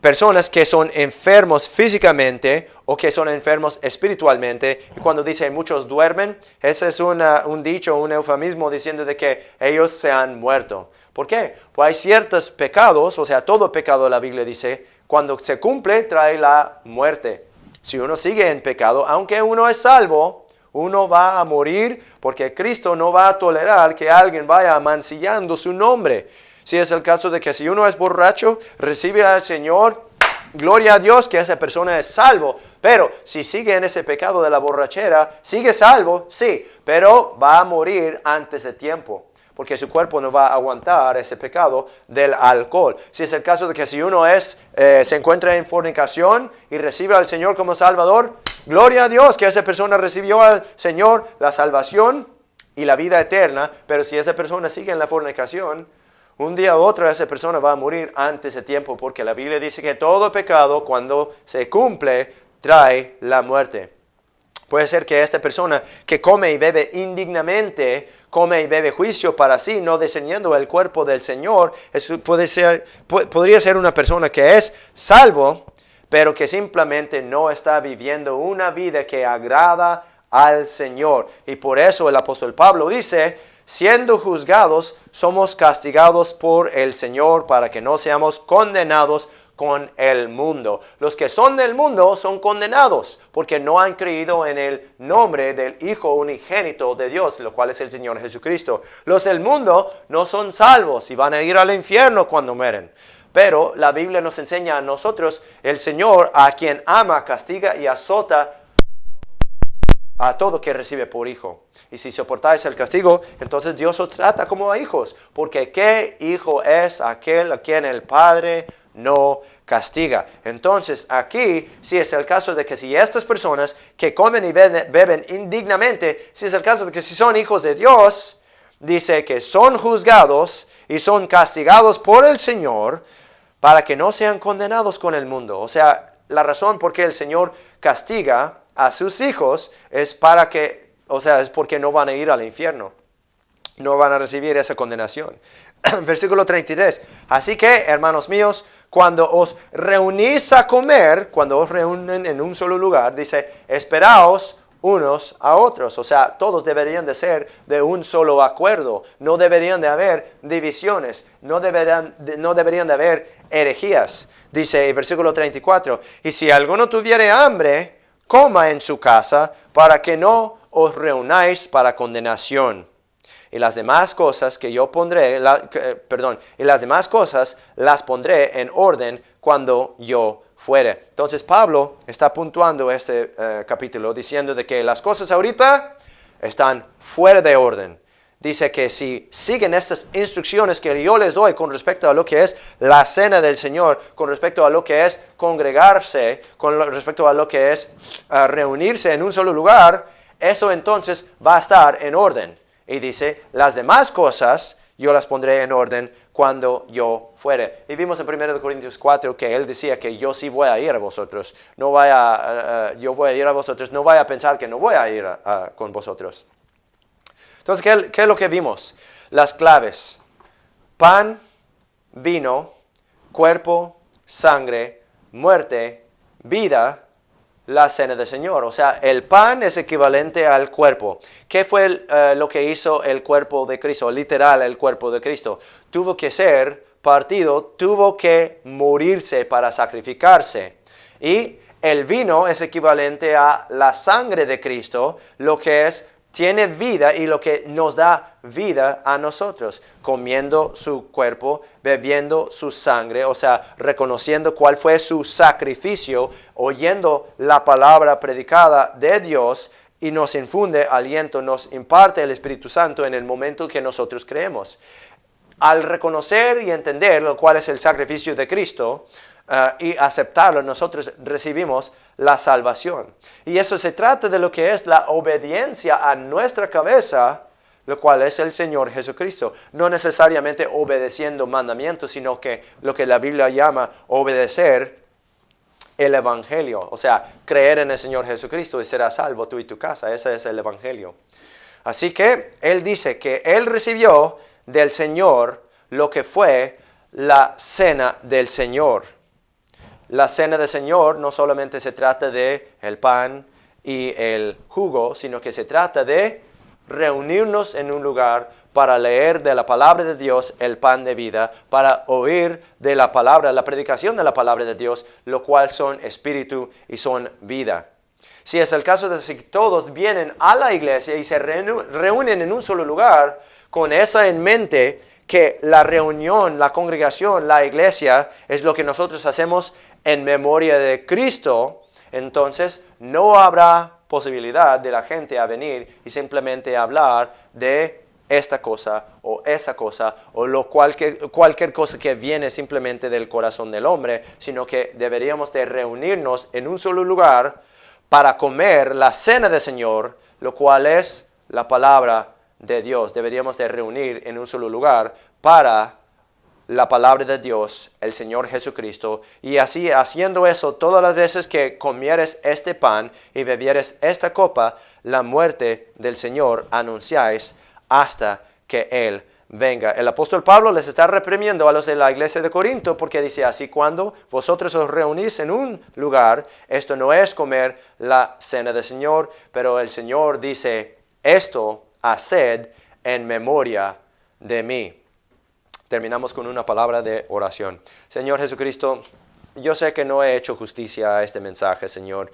Personas que son enfermos físicamente o que son enfermos espiritualmente. Y cuando dice muchos duermen, ese es un dicho, un eufemismo diciendo de que ellos se han muerto. ¿Por qué? Pues hay ciertos pecados, o sea, todo pecado la Biblia dice, cuando se cumple trae la muerte. Si uno sigue en pecado, aunque uno es salvo, uno va a morir porque Cristo no va a tolerar que alguien vaya mancillando su nombre. Si es el caso de que si uno es borracho, recibe al Señor, gloria a Dios que esa persona es salvo. Pero si sigue en ese pecado de la borrachera, sigue salvo, sí, pero va a morir antes de tiempo. Porque su cuerpo no va a aguantar ese pecado del alcohol. Si es el caso de que si uno se encuentra en fornicación y recibe al Señor como Salvador, gloria a Dios que esa persona recibió al Señor la salvación y la vida eterna. Pero si esa persona sigue en la fornicación, un día u otro esa persona va a morir antes de tiempo. Porque la Biblia dice que todo pecado cuando se cumple trae la muerte. Puede ser que esta persona que come y bebe indignamente, come y bebe juicio para sí, no discerniendo el cuerpo del Señor, podría ser una persona que es salvo, pero que simplemente no está viviendo una vida que agrada al Señor. Y por eso el apóstol Pablo dice, siendo juzgados, somos castigados por el Señor para que no seamos condenados con el mundo. Los que son del mundo son condenados porque no han creído en el nombre del Hijo unigénito de Dios, lo cual es el Señor Jesucristo. Los del mundo no son salvos y van a ir al infierno cuando mueren. Pero la Biblia nos enseña a nosotros, el Señor a quien ama, castiga y azota a todo que recibe por hijo. Y si soportáis el castigo, entonces Dios os trata como a hijos. Porque ¿qué hijo es aquel a quien el Padre no castiga? Entonces aquí sí es el caso de que si estas personas que comen y beben indignamente, si es el caso de que si son hijos de Dios, dice que son juzgados y son castigados por el Señor para que no sean condenados con el mundo. O sea, la razón por qué el Señor castiga a sus hijos es para que, o sea, es porque no van a ir al infierno. No van a recibir esa condenación. Versículo 33. Así que, hermanos míos, cuando os reunís a comer, cuando os reúnen en un solo lugar, dice, esperaos unos a otros. O sea, todos deberían de ser de un solo acuerdo. No deberían de haber divisiones. No deberían de haber herejías. Dice el versículo 34, y si alguno tuviere hambre, coma en su casa, para que no os reunáis para condenación. Y las demás cosas que yo pondré, y las demás cosas las pondré en orden cuando yo fuere. Entonces Pablo está puntuando este capítulo diciendo de que las cosas ahorita están fuera de orden. Dice que si siguen estas instrucciones que yo les doy con respecto a lo que es la cena del Señor, con respecto a lo que es congregarse, con respecto a lo que es reunirse en un solo lugar, eso entonces va a estar en orden. Y dice, las demás cosas yo las pondré en orden cuando yo fuere. Y vimos en 1 Corintios 4 que él decía que yo sí voy a ir a vosotros. Yo voy a ir a vosotros, no vaya a pensar que no voy a ir con vosotros. Entonces, ¿qué es lo que vimos? Las claves. Pan, vino, cuerpo, sangre, muerte, vida, la cena del Señor. O sea, el pan es equivalente al cuerpo. ¿Qué fue lo que hizo el cuerpo de Cristo? Literal, el cuerpo de Cristo. Tuvo que ser partido, tuvo que morirse para sacrificarse. Y el vino es equivalente a la sangre de Cristo, lo que tiene vida y lo que nos da vida a nosotros, comiendo su cuerpo, bebiendo su sangre, o sea, reconociendo cuál fue su sacrificio, oyendo la palabra predicada de Dios y nos infunde aliento, nos imparte el Espíritu Santo en el momento que nosotros creemos. Al reconocer y entender cuál es el sacrificio de Cristo, y aceptarlo, nosotros recibimos la salvación. Y eso se trata de lo que es la obediencia a nuestra cabeza, lo cual es el Señor Jesucristo. No necesariamente obedeciendo mandamientos, sino que lo que la Biblia llama obedecer el Evangelio. O sea, creer en el Señor Jesucristo y serás salvo tú y tu casa. Ese es el Evangelio. Así que Él dice que Él recibió del Señor lo que fue la cena del Señor. La cena del Señor no solamente se trata de el pan y el jugo, sino que se trata de reunirnos en un lugar para leer de la palabra de Dios el pan de vida, para oír de la palabra, la predicación de la palabra de Dios, lo cual son espíritu y son vida. Si es el caso de que todos vienen a la iglesia y se reúnen en un solo lugar, con eso en mente, que la reunión, la congregación, la iglesia es lo que nosotros hacemos en memoria de Cristo, entonces no habrá posibilidad de la gente a venir y simplemente hablar de esta cosa o esa cosa o cualquier cosa que viene simplemente del corazón del hombre, sino que deberíamos de reunirnos en un solo lugar para comer la cena del Señor, lo cual es la palabra de Dios. Deberíamos de reunir en un solo lugar para la palabra de Dios, el Señor Jesucristo, y así haciendo eso todas las veces que comieres este pan y bebieres esta copa, la muerte del Señor anunciáis hasta que Él venga. El apóstol Pablo les está reprimiendo a los de la iglesia de Corinto porque dice así: cuando vosotros os reunís en un lugar, esto no es comer la cena del Señor, pero el Señor dice: esto haced en memoria de mí. Terminamos con una palabra de oración. Señor Jesucristo, yo sé que no he hecho justicia a este mensaje, Señor.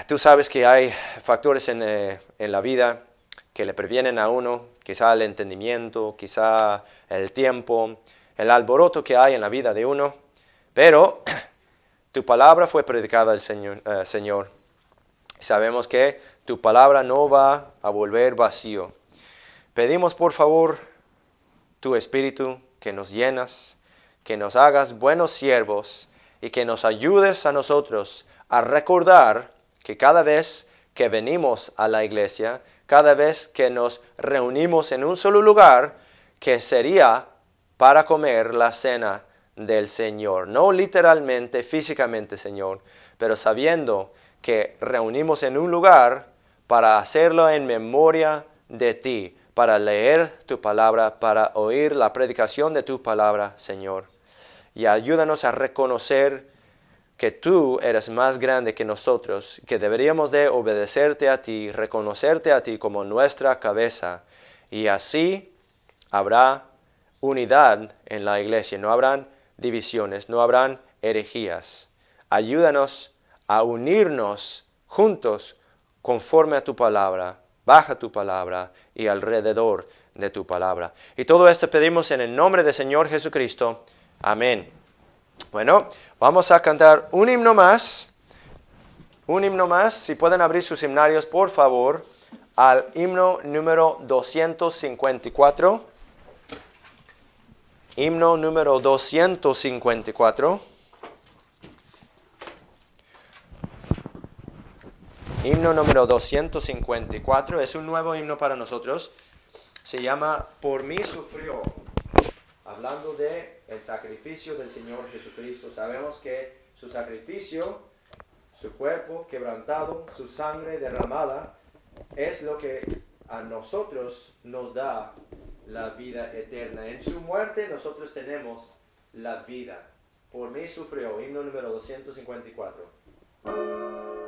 Tú sabes que hay factores en la vida que le previenen a uno, quizá el entendimiento, quizá el tiempo, el alboroto que hay en la vida de uno. Pero tu palabra fue predicada al Señor. Sabemos que tu palabra no va a volver vacío. Pedimos por favor tu Espíritu, que nos llenas, que nos hagas buenos siervos y que nos ayudes a nosotros a recordar que cada vez que venimos a la iglesia, cada vez que nos reunimos en un solo lugar, que sería para comer la cena del Señor. No literalmente, físicamente, Señor, pero sabiendo que reunimos en un lugar para hacerlo en memoria de ti, para leer tu palabra, para oír la predicación de tu palabra, Señor. Y ayúdanos a reconocer que tú eres más grande que nosotros, que deberíamos de obedecerte a ti, reconocerte a ti como nuestra cabeza. Y así habrá unidad en la iglesia, no habrán divisiones, no habrán herejías. Ayúdanos a unirnos juntos conforme a tu palabra, bajo tu palabra y alrededor de tu palabra. Y todo esto pedimos en el nombre del Señor Jesucristo. Amén. Bueno, vamos a cantar un himno más. Un himno más. Si pueden abrir sus himnarios, por favor, al himno número 254. Himno número 254. Himno número 254. Es un nuevo himno para nosotros. Se llama Por mí sufrió. Hablando de el sacrificio del Señor Jesucristo. Sabemos que su sacrificio, su cuerpo quebrantado, su sangre derramada, es lo que a nosotros nos da la vida eterna. En su muerte nosotros tenemos la vida. Por mí sufrió. Himno número 254. Allí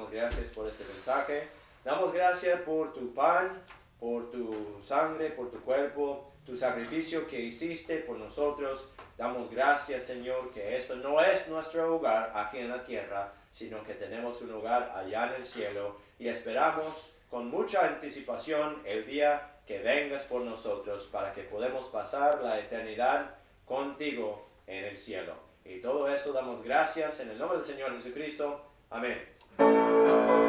damos gracias por este mensaje. Damos gracias por tu pan, por tu sangre, por tu cuerpo, tu sacrificio que hiciste por nosotros. Damos gracias, Señor, que esto no es nuestro hogar aquí en la tierra, sino que tenemos un hogar allá en el cielo y esperamos con mucha anticipación el día que vengas por nosotros para que podamos pasar la eternidad contigo en el cielo. Y todo esto damos gracias en el nombre del Señor Jesucristo. Amén.